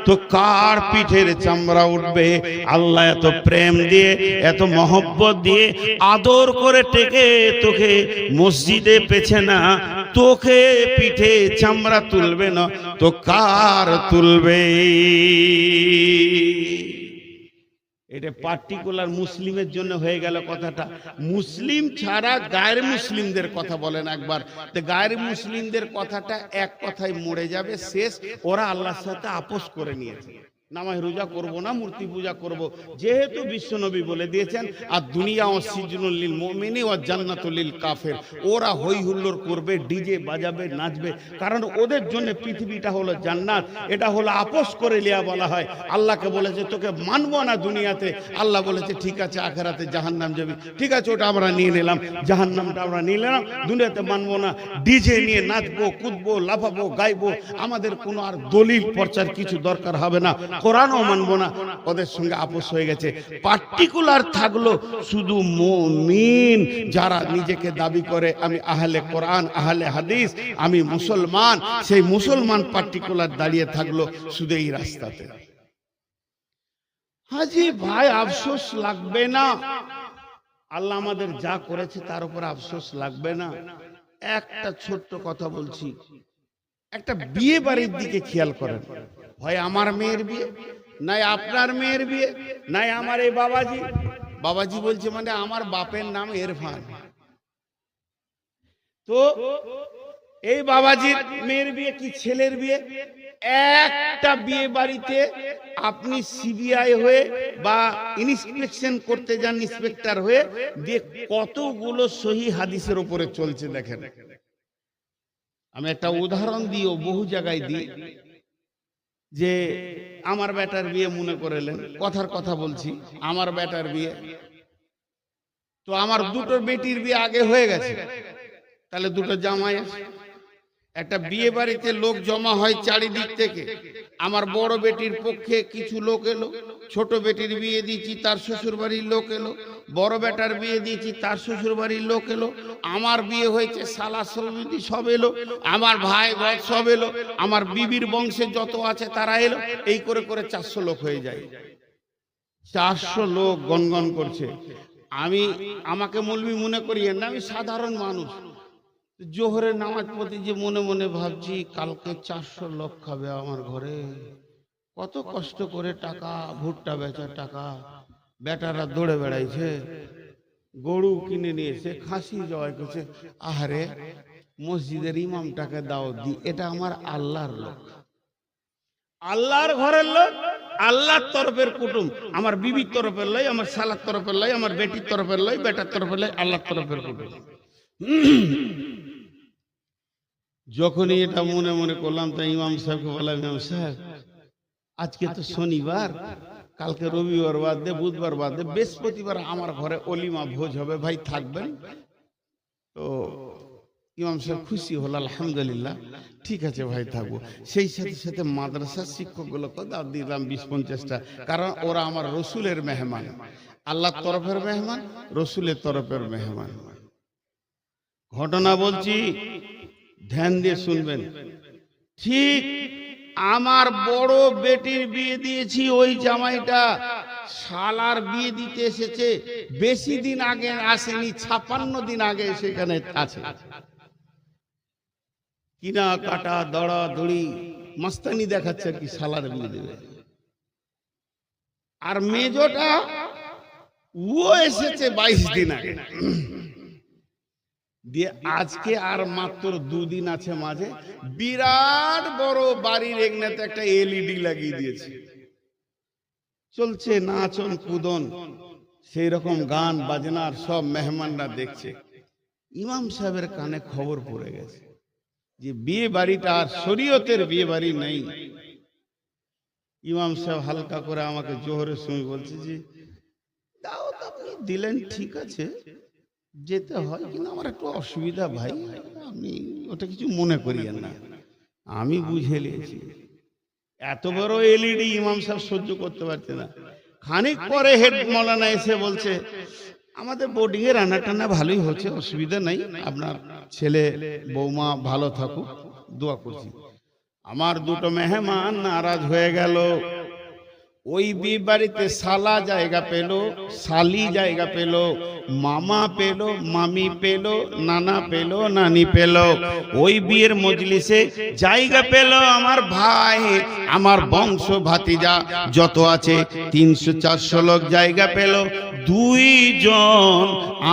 তো কার পিঠের চামড়া উঠবে? আল্লাহ এত প্রেম দিয়ে, এত মহব্বত দিয়ে, আদর করে টেকে তোকে মসজিদে পেছে না, তোকে পিঠে চামড়া তুলবে না তো কার তুলবে? এটা পার্টিকুলার মুসলিমের জন্য হয়ে গেল কথাটা। মুসলিম ছাড়া গায়ের মুসলিমদের কথা বলেন একবার, তো গায়ের মুসলিমদের কথাটা এক কথায় মরে যাবে, শেষ। ওরা আল্লাহর সাথে আপোষ করে নিয়েছে, নামাজ রোজা করব না, মূর্তি পূজা করব, যেহেতু বিশ্বনবী বলে দিয়েছেন আর দুনিয়া ও সিজনুল লিল মুমিনি ওয়া জান্নাতুল লিল কাফির। ওরা হই হুল্লোড় করবে, ডিজে বাজাবে, নাচবে, কারণ ওদের জন্য পৃথিবীটা হলো জান্নাত। এটা হলো আপোষ করে লিয়া বলা হয়। আল্লাহকে বলেছে তোকে মানবো না দুনিয়াতে, আল্লাহ বলেছে ঠিক আছে আখিরাতে জাহান্নাম যাবি, ঠিক আছে ওটা আমরা নিয়ে নিলাম, জাহান্নামটা আমরা নিয়ে নিলাম, দুনিয়াতে মানবো না। ডিজে নিয়ে নাচবো, কুদবো, লাফাবো, গাইবো, আমাদের কোনো আর দলিল প্রচার কিছু দরকার হবে না, কোরআনও মানবো না। ওদের সঙ্গে আপোষ হয়ে গেছে। পার্টিকুলার থাকলো শুধু মুমিন, যারা নিজেকে দাবি করে আমি আহলে কোরআন, আহলে হাদিস, আমি মুসলমান, সেই মুসলমান পার্টিকুলার দাঁড়িয়ে থাকলো শুধু এই রাস্তাতে। হাজি ভাই আফসোস লাগবে না? আল্লাহ আমাদের যা করেছে তার উপর আফসোস লাগবে না? একটা ছোট্ট কথা বলছি, একটা বিয়ে বাড়ির দিকে খেয়াল করেন। হয় আমার মেয়ের বিয়ে, নাই আপনার মেয়ের বিয়ে, নাই আমার এই বাবাজি। বাবাজি বলছে মানে আমার বাপের নাম ইরফান। তো এই বাবাজির মেয়ের বিয়ে কি ছেলের বিয়ে? একটা বিয়ে বাড়িতে আপনি সিবিআই হয়ে বা ইন্সপেকশন করতে যান, ইন্সপেক্টর হয়ে, দিয়ে কতগুলো সহি হাদিসের উপরে চলছে দেখেন। আমি একটা উদাহরণ দিও, বহু জায়গায় দিই, যে আমার বেটার বিয়ে মনে করেলেন, কথার কথা বলছি, আমার বেটার বিয়ে, তো আমার দুটো বেটির বিয়ে আগে হয়ে গেছে, তাহলে দুটো জামাই আছে। একটা বিয়ে বাড়িতে লোক জমা হয় চারিদিক থেকে। আমার বড় বেটির পক্ষে কিছু লোক এলো, ছোট বেটির বিয়ে দিয়েছি তার শ্বশুর বাড়ির লোক এলো, বড় বেটার বিয়ে দিয়েছি তার শ্বশুর বাড়ির লোক এলো, আমার বিয়ে হয়েছে সালা সমিতি সব এলো, আমার ভাই ভাই সব এলো, আমার বিবির বংশে যত আছে তারা এলো, এই করে করে 400 লোক হয়ে যায়। 400 লোক গনগন করছে। আমাকে মৌলবি মনে করিয়েন না, আমি সাধারণ মানুষ। জোহরের নামাজ পড়তে যে মনে মনে ভাবছি কালকে 400 লোক খাবে আমার ঘরে, কত কষ্ট করে টাকা, ভুট্টা বেচার টাকা, বেটারা দৌড়ে বেড়াইছে, গরু কিনে নিয়েছে, খাসি জবাই করছে। আহারে মসজিদের ইমামটাকে দাও দি, এটা আমার আল্লাহর লোক, আল্লাহর ঘরের লোক, আল্লাহর তরফের কুটুম, আমার বিবির তরফের লয়, আমার শালার তরফের লয়, আমার বেটির তরফের লয়, বেটার তরফের লয়, আল্লাহর তরফের কুটুম। যখনই এটা মনে মনে করলাম, তাই ইমাম সাহেবকে বললাম, ইমাম সাহেব আজকে তো শনিবার, কালকে রবিবার বাদ দে, বুধবার বাদ দে, বৃহস্পতিবার আমার ঘরে অলিমা ভোজ হবে, ভাই থাকবেন? তো ইমাম সাহেব খুশি হল, আলহামদুলিল্লাহ, ঠিক আছে ভাই থাকবো। সেই সাথে সাথে মাদ্রাসার শিক্ষকগুলোকে দাও দিলাম 20-50টা, কারণ ওরা আমার রসুলের মেহমান, আল্লাহর তরফের মেহমান, রসুলের তরফের মেহমান। ঘটনা বলছি, ধ্যান দিয়ে শুনবেন। ঠিক আমার বড় বেটির বিয়ে দিয়েছি, ওই জামাইটা শালার বিয়ে দিতে এসেছে, বেশি দিন আগে আসেনি, 56 দিন আগে সেখানে আছে। কিনা কাটা দড়া দড়ি মাস্তানি দেখাচ্ছে আর কি, শালার বিয়ে দেবে। আর মেজোটা ও এসেছে 22 দিন আগে। দিয়ে আজকে আর মাত্র 2 দিন আছে মাঝে, বিরাট বড় বাড়ির এগনাতে একটা এলইডি লাগিয়ে দিয়েছে, চলছে নাচন কুদন, সেই রকম গান বাজনার সব মেহমানরা দেখছে। ইমাম সাহেবের কানে খবর পড়ে গেছে যে বিয়ে বাড়িটা আর শরীয়তের বিয়ে বাড়ি নেই। ইমাম সাহেব হালকা করে আমাকে জোহরের সময় বলছে যে দাওয়াত আপনি দিলেন ঠিক আছে, যেতে হয়, কিন্তু আমার একটু অসুবিধা ভাই, আপনি ওটা কিছু মনে করিয়েন না। আমি বুঝে নিয়েছি এত বড় এলইডি ইমাম সাহেব সহ্য করতে পারছে না। খানিক পরে হেড মৌলানা এসে বলছে আমাদের বোর্ডিং এর রান্না টান্না ভালোই হচ্ছে, অসুবিধা নাই, আপনার ছেলে বৌমা ভালো থাকুক, দোয়া করছি। আমার দুটো মেহমান নারাজ হয়ে গেল। ওই বিয়ে বাড়িতে সালা জায়গা পেল, সালি জায়গা পেল, মামা পেল, মামি পেল, নানা পেল, নানি পেল। ওই বিয়ের মজলিসে জায়গা পেল আমার ভাই, আমার বংশ ভাতিজা যত আছে 300-400 লোক জায়গা পেল। 2 জন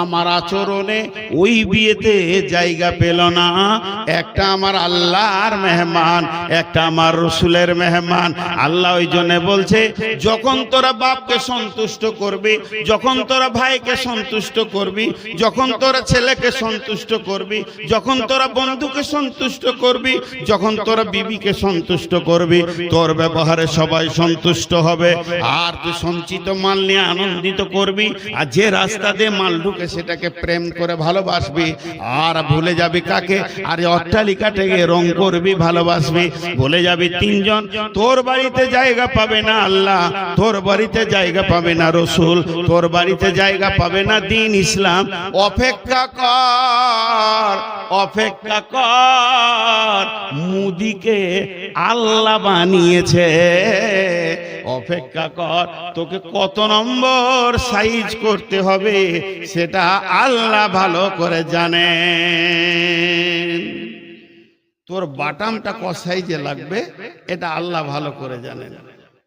আমার আচরণে ওই বিয়েতে জায়গা পেল না। একটা আমার আল্লাহর মেহমান, একটা আমার রসুলের মেহমান। আল্লাহ ওই জন্য বলছে যখন তোরা বাপকে সন্তুষ্ট করবি, যখন তোরা ভাইকে সন্তুষ্ট করবি, যখন তোরা ছেলেকে সন্তুষ্ট করবি, যখন তোরা বন্ধুকে সন্তুষ্ট করবি, যখন তোরা বিবিকে সন্তুষ্ট করবি, তোর ব্যবহারে সবাই সন্তুষ্ট হবে। আর তুই সঞ্চিত মাল নিয়ে আনন্দিত করবি, আর যে রাস্তা দিয়ে মাল ঢুকে সেটাকে প্রেম করে ভালোবাসবি। আর ভুলে যাবি কাকে? আর অট্টালিকাটাকে রং করবি, ভালোবাসবি। ভুলে যাবি 3 জন তোর বাড়িতে জায়গা পাবে না আল্লাহ, তোর বাড়িতে জায়গা পাবে না রসুল, তোর বাড়িতে জায়গা পাবে না দ্বীন ইসলাম। অপেক্ষা কর, অপেক্ষা কর, মুদিকে আল্লাহ বানিয়েছে। অপেক্ষা কর, তোকে কত নম্বর সাইজ করতে হবে সেটা আল্লাহ ভালো করে জানেন। তোর বাটামটা ক সাইজে লাগবে এটা আল্লাহ ভালো করে জানেন।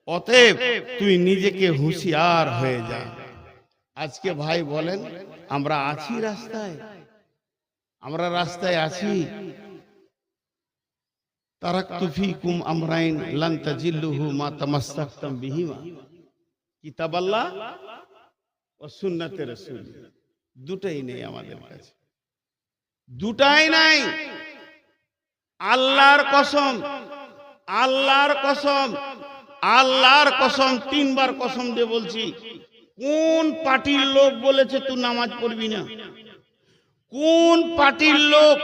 অতএব তুই নিজেকে হুঁশিয়ার হয়ে যা। আজকে ভাই বলেন আমরা আছি রাস্তায়, আমরা রাস্তায় আছি। তারাকতু ফীকুম আমরাইন লান তাজিল্লুহু মা তামাসসাকতুম বিহিমা, কিতাবাল্লাহ ও সুন্নাতে রাসূল। দুটাই নেই আমাদের কাছে, দুটাই নাই। আল্লাহর কসম, আল্লাহর কসম, আল্লাহর কসম, 3 বার কসম দিয়ে বলছি, কোন পার্টির লোক বলেছে তুই নামাজ পড়বি না? কোন পার্টির লোক?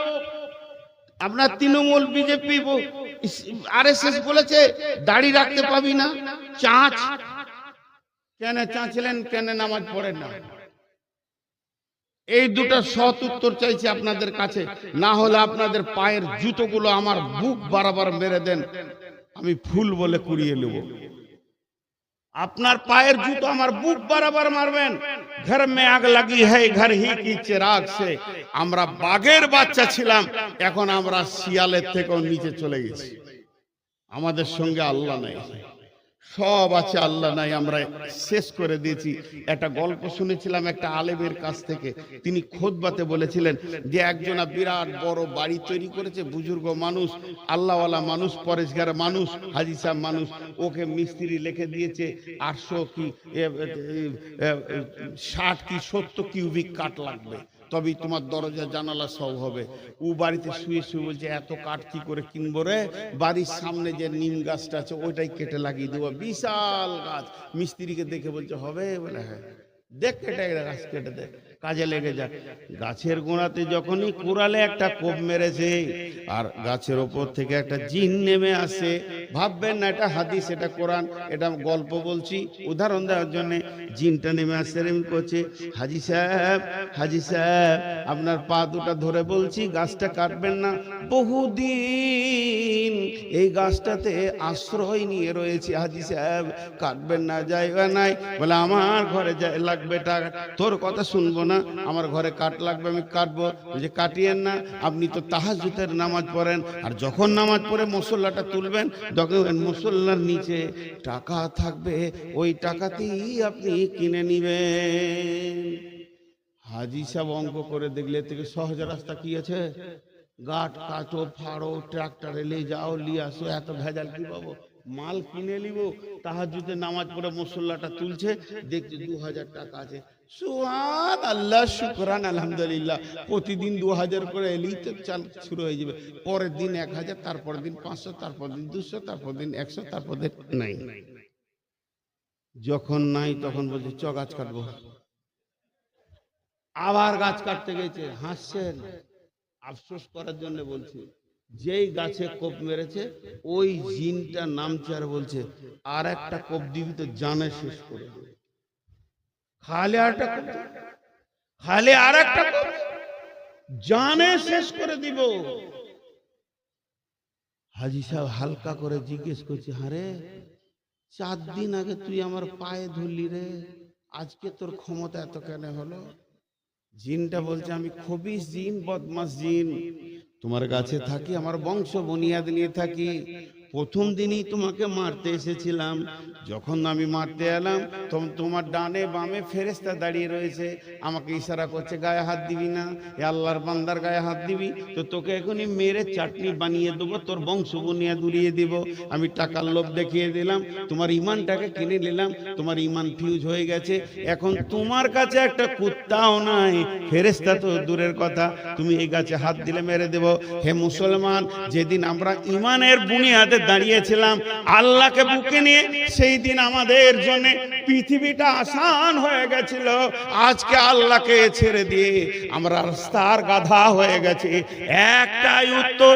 আপনার তৃণমূল, বিজেপি, আরএসএস বলেছে দাড়ি রাখতে পাবি না? চাঁচ কেন চাঁচলেন, কেন নামাজ পড়েন না? এই দুটো সৎ উত্তর চাইছি আপনাদের কাছে, না হলে আপনাদের পায়ের জুতোগুলো আমার বুক বরাবর মেরে দেন, আমি ফুল বলে কুড়িয়ে নেব। আপনার পায়ের জুতো আমার বুক বরাবর মারবেন। ঘর মে আগ লাগি है घर ही की चिराग से। আমরা বাঘের বাচ্চা ছিলাম, এখন আমরা শিয়ালের থেকেও নিচে চলে গেছি। আমাদের সঙ্গে আল্লাহ নাই, সব আছে আল্লাহ নাই, আমরা শেষ করে দিয়েছি। একটা গল্প শুনেছিলাম একটা আলেমের কাছ থেকে, তিনি খুতবাতে বলেছিলেন যে একজনা বিরাট বড় বাড়ি তৈরি করেছে, বুজুর্গ মানুষ, আল্লাহওয়ালা মানুষ, পরেশগার মানুষ, হাজি সাহেব মানুষ। ওকে মিস্ত্রি লিখে দিয়েছে 800 কি 60 কি 70 কিউবিক কাঠ লাগবে, তবেই তোমার দরজা জানালা সব হবে। ও বাড়িতে শুয়ে শুয়ে বলছে এত কাঠ কি করে কিনবো রে, বাড়ির সামনে যে নিম গাছটা আছে ওইটাই কেটে লাগিয়ে দেবো, বিশাল গাছ। মিস্ত্রিকে দেখে বলছে হবে? বলে হ্যাঁ, দেখ কেটে গাছ কেটে দেখ, কাজে লেগে যাক। গাছের গোড়াতে যখনই কুড়ালে একটা কোপ মেরেছে, আর গাছের ওপর থেকে একটা জিন নেমে আসে। ভাববেন না এটা হাদিস, এটা কোরআন, এটা গল্প বলছি উদাহরণ দেওয়ার জন্য। জিনটা নেমে আসছে, এমন করছে, হাজি সাহেব, হাজি সাহেব, আপনার পা দুটা ধরে বলছি গাছটা কাটবেন না। বহুদিন এই গাছটাতে আশ্রয় নিয়ে রয়েছে হাজি সাহেব, কাটবেন না, জায়গা নাই। বলে আমার ঘরে লাগবে টাকা, তোর কথা শুনবো না, আমার ঘরে কাঠ লাগবে, আমি কাটবো। যে কাটিয়েন না, আপনি তো তাহাজ্জুদের নামাজ পড়েন, আর যখন নামাজ পড়ে মুসল্লাটা তুলবেন তখন মুসল্লার নিচে টাকা থাকবে, ওই টাকাতেই আপনি কিনে নিবেন। হাজি সাহেব অঙ্ক করে দেখলে এর থেকে সহজ রাস্তা কি আছে? গাট কাটো ফাড়ো ট্রাক্টরে নিয়ে যাও নিয়ে আসো, এত ভেজাল কি পাবো? মাল কিনে নিব, তাহাজ্জুদে নামাজ পড়ে মুসল্লাটা তুলছে, দেখছি 2000 টাকা আছে। সুবহান আল্লাহ, শুকরান আলহামদুলিল্লাহ। প্রতিদিন 2000 করে এলেই তো চাল শুরু হয়ে যাবে। পরের দিন 1000, তারপর দিন 500, তারপর দিন 200, তারপর দিন 100, তারপর দিন নাই। যখন নাই তখন বলছে চ গাছ কাটবো। আবার গাছ কাটতে গেছে, হাসছেন। আফসোস করার জন্য বলছি, যেই গাছে কোপ মেরেছে ওই জিনটা নামছে আর বলছে আর একটা কোপ দিবি তো জানে শেষ করে দেবে। খালি আর একটা কোপ, খালি আর একটা কোপ, জানে শেষ করে দিব। হাজি সাহেব হালকা করে জিজ্ঞেস করছে, হারে 4 দিন আগে তুই আমার পায়ে ধরলি রে, আজকে তোর ক্ষমতা এত কেন হলো? জিনটা বলছে, আমি খবিস জিন, বদমাস জিন, তোমার কাছে থাকি, আমার বংশ বুনিয়াদ নিয়ে থাকি। প্রথম দিনই তোমাকে মারতে এসেছিলাম, যখন আমি মারতে এলাম তখন তোমার ডানে বামে ফেরেশতা দাঁড়িয়ে রয়েছে, আমাকে ইশারা করছে গায়ে হাত দিবি না, এ আল্লাহর বান্দার গায়ে হাত দিবি তো তোকে এখনই মেরে চাটনি বানিয়ে দেবো, তোর বংশ বুনিয়াদ উড়িয়ে দিব। আমি টাকার লোভ দেখিয়ে দিলাম, তোমার ইমানটাকে কিনে নিলাম, তোমার ইমান ফিউজ হয়ে গেছে। এখন তোমার কাছে একটা কুত্তাও নাই, ফেরেশতা তো দূরের কথা, তুমি এই গাছে হাত দিলে মেরে দেব। হে মুসলমান, যেদিন আমরা ইমানের বুনিয়াদে দাঁড়িয়েছিলাম আল্লাহকে বুকে নিয়ে, সেই দিন আমাদের জন্য পৃথিবীটা আসান হয়ে গেছিল। আজকে আল্লাহকে ছেড়ে দিয়ে আমরা রাস্তার গাধা হয়ে গেছি। একটাই উত্তর,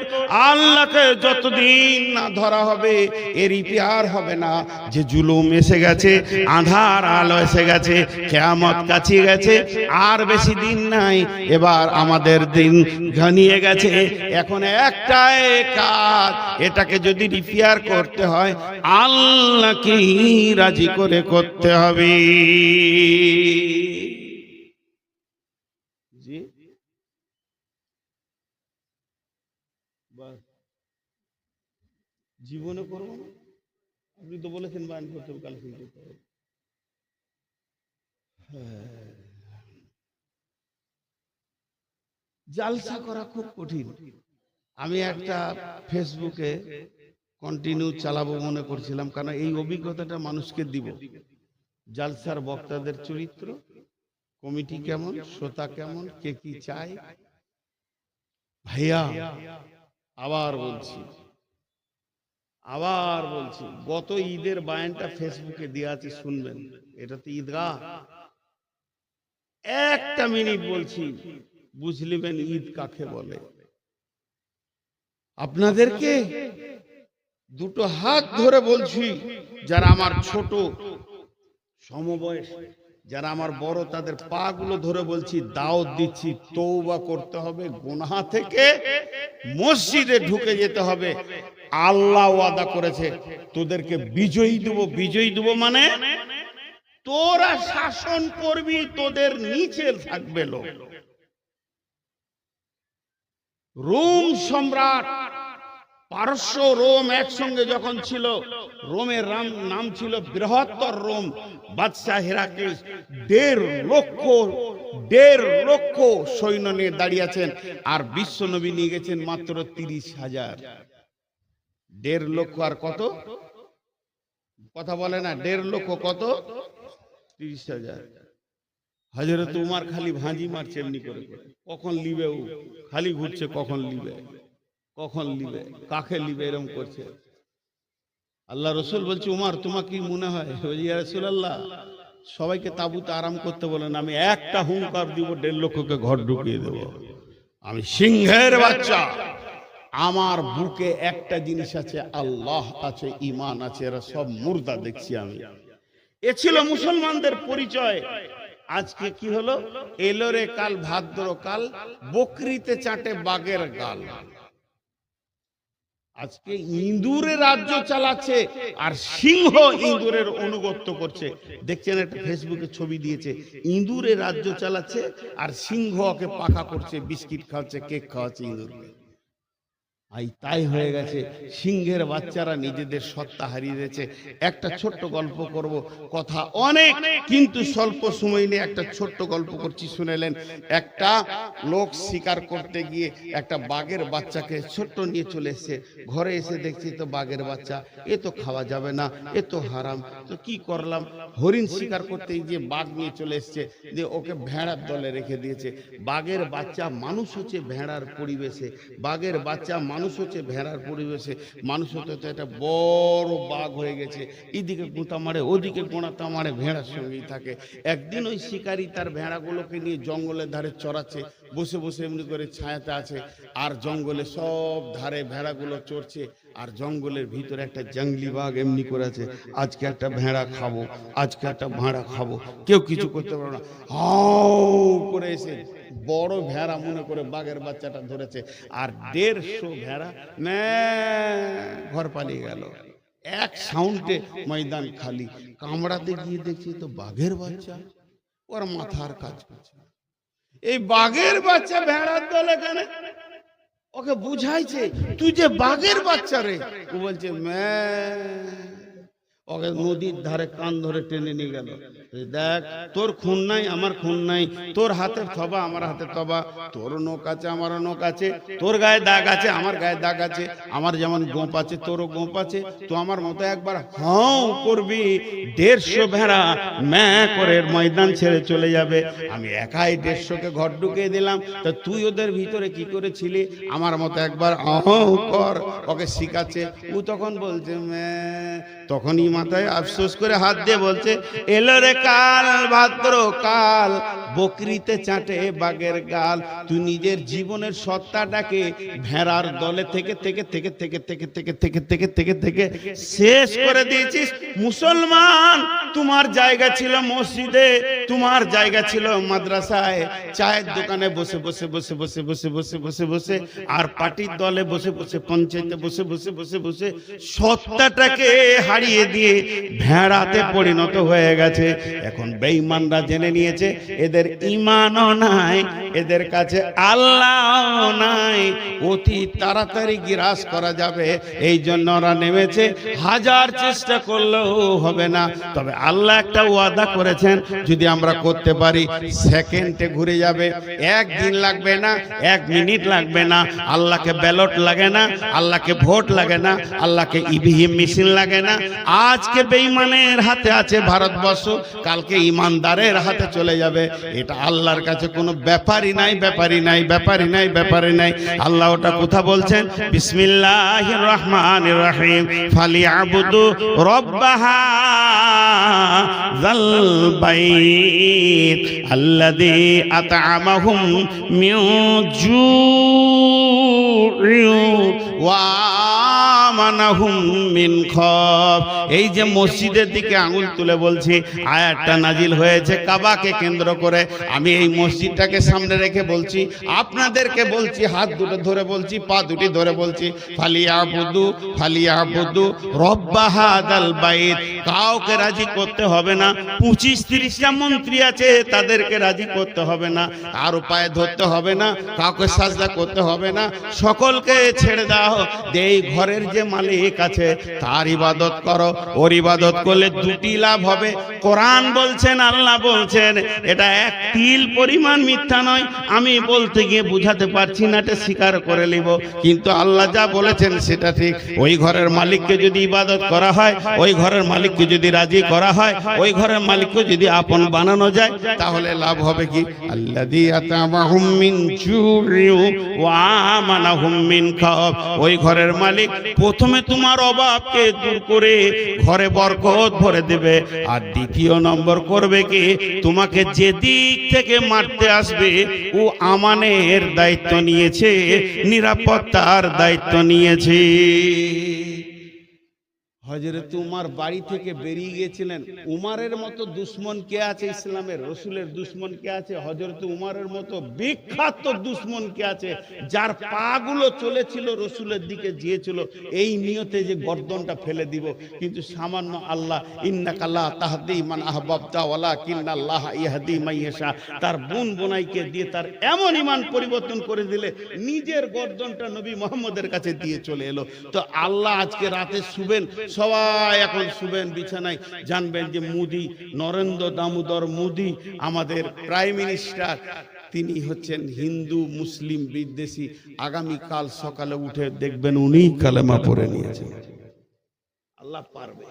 আল্লাহকে যতদিন না ধরা হবে এর ইতিহার হবে না। যে জুলুম এসে গেছে, আঁধার আলো এসে গেছে, কিয়ামত কাছে গেছে, আর বেশি দিন নাই, এবার আমাদের দিন ঘনিয়ে গেছে। এখন একটাই কাজ, এটাকে যদি রিপেয়ার করতে হয় আল্লাহকে রাজি করে করতে হবে। জি, জীবনে করবো না, আপনি তো বলেছেন বায়ান করতে হবে, কাল করতে হবে। জালসা করা খুব কঠিন। আমি একটা ফেসবুকে কন্টিনিউ চালাবো মনে করছিলাম, কারণ এই অভিজ্ঞতাটা মানুষকে দিব। জালসার বক্তাদের চরিত্র, কমিটি কেমন, শ্রোতা কেমন, কে কি চায়। ভাইয়া আবার বলছি, গত ঈদের বায়ানটা ফেসবুকে দেওয়া আছে, শুনবেন। এটা তো ঈদগাহ, 1 মিনিট বলছি, বুঝলিবেন ঈদ কাকে বলে। আপনাদেরকে দুটো হাত ধরে বলছি, যারা আমার ছোট সমবয়স, যারা আমার বড়, তাদের পা গুলো ধরে বলছি, দাওয়াত দিচ্ছি, তওবা করতে হবে গুনাহ থেকে, মসজিদে ঢুকে যেতে হবে। আল্লাহ ওয়াদা করেছে তোদেরকে বিজয়ী দেব। বিজয়ী দেব মানে তোরা শাসন করবি, তোদের নিচে থাকবে লোক। রোম সম্রাট, পারস্য রোম একসঙ্গে যখন ছিল, রোমের নাম ছিল বৃহত্তর রোম। বাদশাহ হেরাক্লিস 1.5 লক্ষ সৈন্য নিয়ে দাঁড়িয়ে আছেন, আর বিশ্ব নবী নিয়ে গেছেন মাত্র 30,000। 1.5 লক্ষ আর কত কথা বলে না, 1.5 লক্ষ কত, 30,000। হযরত উমর খালি ভাঁজি মারছে এমনি করে, কখন লিবে, ও খালি ঘুরছে, কখন লিবে, কাকে লিবে, এরকম করছে। আল্লাহ রসুল বলছে, উমর তোমার কি মনে হয়? ইয়া রাসূলুল্লাহ, সবাইকে তাবুতে আরাম করতে বলেন, আমি একটা হুঙ্কার দিব, 1.5 লক্ষকে ঘর ঢুকিয়ে দেব। আমি সিংহের বাচ্চা, আমার বুকে একটা জিনিস আছে, আল্লাহ আছে, ঈমান আছে, এরা সব মুর্দা দেখছি আমি। এ ছিল মুসলমানদের পরিচয়। আজকে কি হলো? এলো রে কাল ভাদ্র কাল, বকরিতে চাটে বাগের গাল। আজকে ইঁদুরে রাজ্য চালাচ্ছে, আর সিংহ ইঁদুরের অনুগত্য করছে। দেখছেন, একটা ফেসবুকে ছবি দিয়েছে, ইঁদুরে রাজ্য চালাচ্ছে আর সিংহকে পাখা করছে, বিস্কিট খাওয়াচ্ছে, কেক খাওয়াচ্ছে ইঁদুরকে। তাই হয়ে গেছে, সিংহের বাচ্চারা নিজেদের সত্তা হারিয়ে দিয়েছে। একটা ছোট্ট গল্প করব, কথা অনেক কিন্তু স্বল্প সময় নিয়ে একটা ছোট্ট গল্প করছি, শুনেলেন। একটা লোক শিকার করতে গিয়ে একটা বাঘের বাচ্চাকে ছোট্ট নিয়ে চলে এসেছে। ঘরে এসে দেখছি তো বাঘের বাচ্চা, এ তো খাওয়া যাবে না, এ তো হারাম। তো কি করলাম, হরিণ শিকার করতে গিয়ে বাঘ নিয়ে চলে এসছে, দিয়ে ওকে ভেড়ার দলে রেখে দিয়েছে। বাঘের বাচ্চা মানুষ হচ্ছে ভেড়ার পরিবেশে, বাঘের বাচ্চা মানুষ হচ্ছে ভেড়ার পরিবেশে, মানুষ হতে তো একটা বড় বাঘ হয়ে গেছে। এদিকে গোঁতা মারে, ওদিকে গোঁড়াতা মারে, ভেড়ার সঙ্গেই থাকে। একদিন ওই শিকারী তার ভেড়াগুলোকে নিয়ে জঙ্গলের ধারে চড়াচ্ছে, বসে বসে এমনি করে ছায়াতে আছে, আর জঙ্গলে সব ধারে ভেড়াগুলো চড়ছে, আর জঙ্গলের ভিতরে একটা জঙ্গলি বাঘ এমনি করে আছে, আজকে একটা ভেড়া খাবো, আজকে একটা ভেড়া খাবো, কেউ কিছু করতে পারবে না। হাও করে এসে বড় ভেড়া মনে করে বাঘের বাচ্চাটা ধরেছে, আর 150 ভেড়া ঘর পালিয়ে গেল। এক সাউন্ডে ময়দান খালি। কামড়াতে গিয়ে দেখছি তো বাঘের বাচ্চা, ওর মাথার কাজ করছে। এই বাঘের বাচ্চা ভেড়ার দলে কেন? ওকে বুঝাইছে তুই যে বাঘের বাচ্চা রে। ও বলছে ওকে নদীর ধারে কান ধরে টেনে নিয়ে গেল। দেখ, তোর খুন নাই আমার খুন নাই, তোর হাতের থবা আমার হাতের থবা, তোর নখ আছে আমারও নখ আছে, তোর গায়ে দাগ আছে আমার গায়ে দাগ আছে, আমার যেমন গোপ আছে তোরও গোপ আছে। তো আমার মতো একবার হাও করবি, 150 ভেড়া করে ময়দান ছেড়ে চলে যাবে। আমি একাই 150কে ঘর ঢুকিয়ে দিলাম, তো তুই ওদের ভিতরে কি করেছিলি? আমার মতো একবার হাও কর। ওকে শিখাচ্ছে। ও তখন বলছে তখনই মাথায় আফসোস করে হাত দিয়ে বলছে, এলো রে কাল ভাদ্র কাল, বকরিতে চাটে বাঘের গাল। তুই নিজের জীবনের সত্তাটাকে ভেড়ার দলে থেকে থেকে থেকে থেকে থেকে থেকে থেকে থেকে থেকে থেকে শেষ করে দিয়েছিস। মুসলমান, তোমার জায়গা ছিল মসজিদে, তোমার জায়গা ছিল মাদ্রাসায়, চায়ের দোকানে বসে বসে বসে বসে বসে বসে বসে বসে, আর পার্টির দলে বসে বসে, পঞ্চায়েতে বসে বসে বসে বসে সত্তাটাকে হারিয়ে দিয়ে ভেড়াতে পরিণত হয়ে গেছে। এখন বেঈমানরা জেনে নিয়েছে এদের ঈমানও নাই, এদের কাছে আল্লাহও নাই, অতি তাড়াতাড়ি গ্রাস করা যাবে। এই জন্য ওরা নেমেছে, হাজার চেষ্টা করলেও হবে না। তবে আল্লাহ একটা ওয়াদা করেছেন, যদি আমরা করতে পারি সেকেন্ডে ঘুরে যাবে। একদিন লাগবে না, 1 মিনিট লাগবে না। আল্লাহকে ব্যালট লাগে না, আল্লাহকে ভোট লাগে না, আল্লাহকে ইভিএম মেশিন লাগে না। আজকে বেঈমানের হাতে আছে ভারতবর্ষ, কালকে ইমানদারের হাতে চলে যাবে। এটা আল্লাহর কাছে কোনো ব্যাপারই নাই, ব্যাপারই নাই, ব্যাপারই নাই, ব্যাপারই নাই। আল্লাহ ওটা কথা বলছেন, বিসমিল্লাহির রহমানির রহিম, ফালিয়াবুদু রাব্বাহা যাল বাইত আল্লাযী আত'আমাহুম মিন জু'ইন ওয়া আমানাহুম মিন খাউফ। এই যে মসজিদের দিকে আঙুল তুলে বলছি, আয়াতটা নাজিল হয়েছে কাবাকে কেন্দ্র করে। আমি এই মসজিদটাকে সামনে রেখে বলছি, আপনাদেরকে বলছি, হাত দুটো ধরে বলছি, পা দুটি ধরে বলছি, ফালিয়াবুদু ফালিয়াবুদু রব্বা হাযাল বাইত। কাউকে রাজি করতে হবে না। 25-30টা মন্ত্রী আছে, তাদেরকে রাজি করতে হবে না, আর পায়ে ধরতে হবে না, কাউকে সাজদা করতে হবে না, সকলকে ছেড়ে দাও। এই ঘরের যে মালিক আছে তার ইবাদত করো। ওর ইবাদত করলে 2টি লাভ হবে। কোরআন বলছেন, আল্লাহ বলছেন, এটা 1 তিল পরিমাণ মিথ্যা নয়। আমি বলতে গিয়ে বুঝাতে পারছি না, এটা স্বীকার করে নিব, কিন্তু আল্লাহ যা বলেছেন সেটা ঠিক। ওই ঘরের মালিককে যদি ইবাদত করা হয়, ওই ঘরের মালিককে যদি রাজি করা হয়, ওই ঘরের মালিককে যদি আপন বানানো যায়, তাহলে লাভ হবে কি? আল্লাযী আত'আমাহুম মিন জু'ইন ওয়া আমানাহুম মিন খাউফ। ওই ঘরের মালিক প্রথমে তোমার অভাবকে দূর করে ঘরে বরকত ভরে দেবে, আর দ্বিতীয় নম্বর করবে কি, তোমাকে যে দিক থেকে মারতে আসবে ও আমানের দায়িত্ব নিয়েছে, নিরাপত্তার দায়িত্ব নিয়েছে। হযরত উমর বাড়ি থেকে বেরিয়ে গিয়েছিলেন। উমরের মতো দুশমন কে আছে ইসলামের? রসুলের দুশমন কে আছে? হযরত উমরের মতো বিখ্যাত দুশমন কে আছে? যার পাগুলো চলেছিল রসুলের দিকে গিয়েছিল এই নিয়তে যে গর্দনটা ফেলে দিব, কিন্তু সামান্য আল্লাহ ইন্নাকা লা তাহদি মান আহবাবতা ওয়ালাকিন্নাল্লাহ ইয়াহদি মান ইয়াশা, তার বোন বোনাইকে দিয়ে তার এমন ঈমান পরিবর্তন করে দিলে নিজের গর্দনটা নবী মুহাম্মদের কাছে দিয়ে চলে এলো। তো আল্লাহ আজকে রাতে শুবেন, সবাই এখন শুবেন বিছানায়, জানবেন যে মোদি, নরেন্দ্র দামোদর মোদি আমাদের প্রাইম মিনিস্টার, তিনি হচ্ছেন হিন্দু মুসলিম বিদ্বেষী। আগামীকাল সকালে উঠে দেখবেন উনি কালেমা পড়ে নিয়েছেন। আল্লাহ পারবে,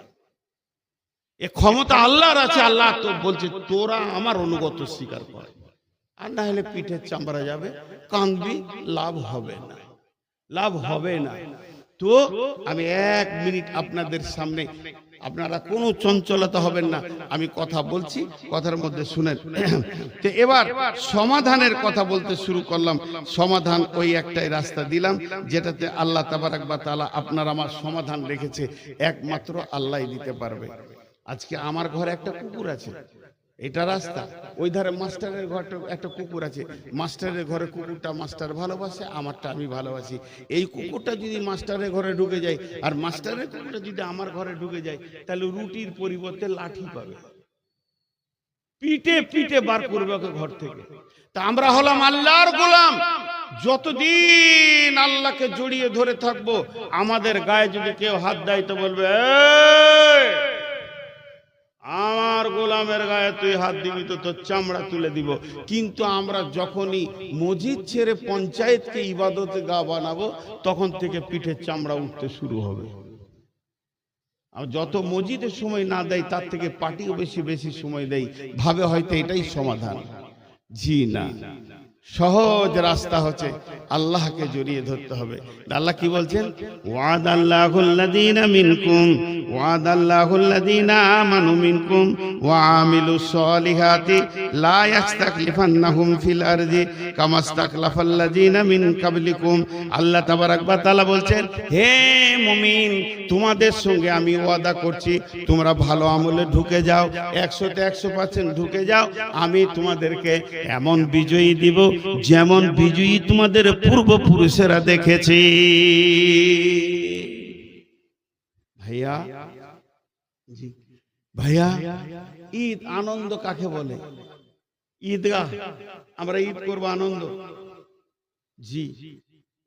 এ ক্ষমতা আল্লাহর আছে। আল্লাহ তো বলছে তোরা আমার অনুগত স্বীকার কর, আর না হলে পিঠের চামড়া যাবে, কাঁদবি, লাভ হবে না, লাভ হবে না। তো আমি 1 মিনিট আপনাদের সামনে, আপনারা কোনো চঞ্চলতা হবেন না, আমি কথা বলছি, কথার মধ্যে শুনেন। তো এবার সমাধানের কথা বলতে শুরু করলাম। সমাধান ওই একটাই রাস্তা দিলাম যেটাতে আল্লাহ তাবারাক ওয়া তাআলা আপনার আমার সমাধান রেখেছে, একমাত্র আল্লাহই দিতে পারবে। আজকে আমার ঘরে একটা কুকুর আছে, এটা রাস্তা, ওই ধারে মাস্টারের ঘরটা একটা কুকুর আছে, মাস্টারের ঘরে কুকুরটা মাস্টার ভালোবাসে, আমারটা আমি ভালোবাসি। এই কুকুরটা যদি মাস্টারের ঘরে ঢুকে যায় আর মাস্টারের কুকুরটা যদি আমার ঘরে ঢুকে যায়, তাহলে রুটির পরিবর্তে লাঠি পাবে, পিটে পিটে বার করবে ওকে ঘর থেকে। তা আমরা হলাম আল্লাহর গোলাম, যতদিন আল্লাহকে জড়িয়ে ধরে থাকবো, আমাদের গায়ে যদি কেউ হাত দেয় তো বলবে আমার গোলামের গায়ে তুই হাত দিবি তো তোর চামড়া তুলে দিব। কিন্তু আমরা যখনই মসজিদ ছেড়ে পঞ্চায়েতকে ইবাদতে গা বানাবো, তখন থেকে পিঠের চামড়া উঠতে শুরু হবে। আর যত মসজিদে সময় না দেয় তার থেকে পার্টিও বেশি বেশি সময় দেয়, ভাবে হয়তো এটাই সমাধান। জি না, সহজ রাস্তা হচ্ছে আল্লাহকে জড়িয়ে ধরতে হবে। আল্লাহ কি বলছেন? ওয়াদাল্লাহুল্লাযীনা মিনকুম ওয়াদাল্লাহুল্লাযীনা আমানু মিনকুম ওয়া আমিলুস সলিহাতি লা ইস্তাখলিফান্নাহুম ফিল আরদি কামা ইস্তাখলাফাল্লাযীনা মিন কাবলিকুম। আল্লাহ তাবারাক ওয়া তাআলা বলছেন, হে মুমিন, তোমাদের সঙ্গে আমি ওয়াদা করছি, তোমরা ভালো আমলে ঢুকে যাও, 100তে 100% ঢুকে যাও, আমি তোমাদেরকে এমন বিজয়ী দিব যেমন বিজয়ী তোমাদের পূর্বপুরুষেরা দেখেছে। ভাইয়া, জি ভাইয়া, ঈদ আনন্দ কাকে বলে? ঈদগাহ, আমরা ঈদ করবো আনন্দ। জি,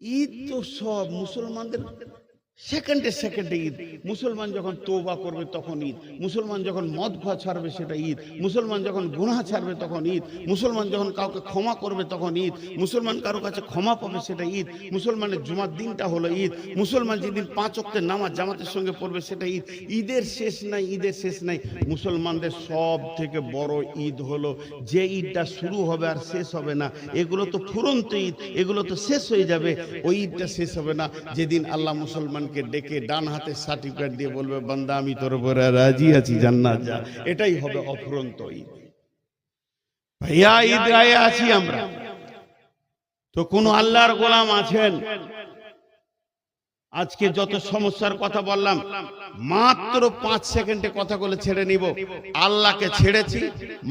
ঈদ তো সব মুসলমানদের সেকেন্ডে সেকেন্ডে ঈদ। মুসলমান যখন তওবা করবে তখন ঈদ, মুসলমান যখন মদ খাওয়া ছাড়বে সেটা ঈদ, মুসলমান যখন গুনাহ ছাড়বে তখন ঈদ, মুসলমান যখন কাউকে ক্ষমা করবে তখন ঈদ, মুসলমান কারো কাছে ক্ষমা পাবে সেটা ঈদ, মুসলমানের জুমার দিনটা হলো ঈদ, মুসলমান যেদিন 5 ওয়াক্তের নামাজ জামাতের সঙ্গে পড়বে সেটা ঈদ। ঈদের শেষ নাই, ঈদের শেষ নাই। মুসলমানদের সব থেকে বড় ঈদ হলো যে ঈদটা শুরু হবে আর শেষ হবে না। এগুলো তো ফুরন্ত ঈদ, এগুলো তো শেষ হয়ে যাবে, ওই ঈদটা শেষ হবে না যেদিন আল্লাহ মুসলমান ডেকে ডান হাতে সার্টিফিকেট দিয়ে বলবে, বান্দা আমি তোর উপরে রাজি আছি, জান্নাত যা। এটাই হবে অফুরন্ত ঈদ। ভাইয়া, ঈদ গায়ে আছি আমরা। তো কোন আল্লাহর গোলাম আছেন? আজকে যত সমস্যার কথা বললাম, মাত্র 5 সেকেন্ডে কথাগুলো ছেড়ে নিব। আল্লাহকে ছেড়েছি,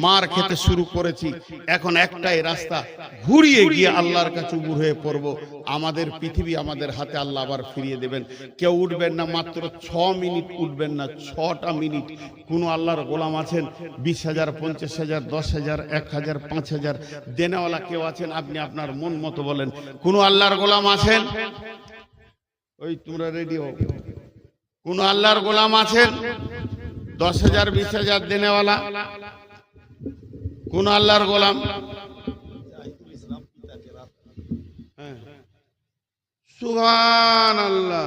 মার খেতে শুরু করেছি, এখন একটাই রাস্তা, ঘুরিয়ে গিয়ে আল্লাহর কাছে উবুর হয়ে পড়বো। আমাদের পৃথিবী আমাদের হাতে আল্লাহ আবার ফিরিয়ে দেবেন। কেউ উঠবেন না, মাত্র 6 মিনিট উঠবেন না, 6টা মিনিট। কোন আল্লাহর গোলাম আছেন? 20,000, 50,000, 10,000, 1,000, 5,000 দেনেওয়ালা কেউ আছেন? আপনি আপনার মন মতো বলেন। কোন আল্লাহর গোলাম আছেন? ওই তোমরা রেডি হও। কোন আল্লাহর গোলাম আছেন 10,000, 20,000 দেনেওয়ালা? কোন আল্লাহর গোলাম? সুবহানাল্লাহ।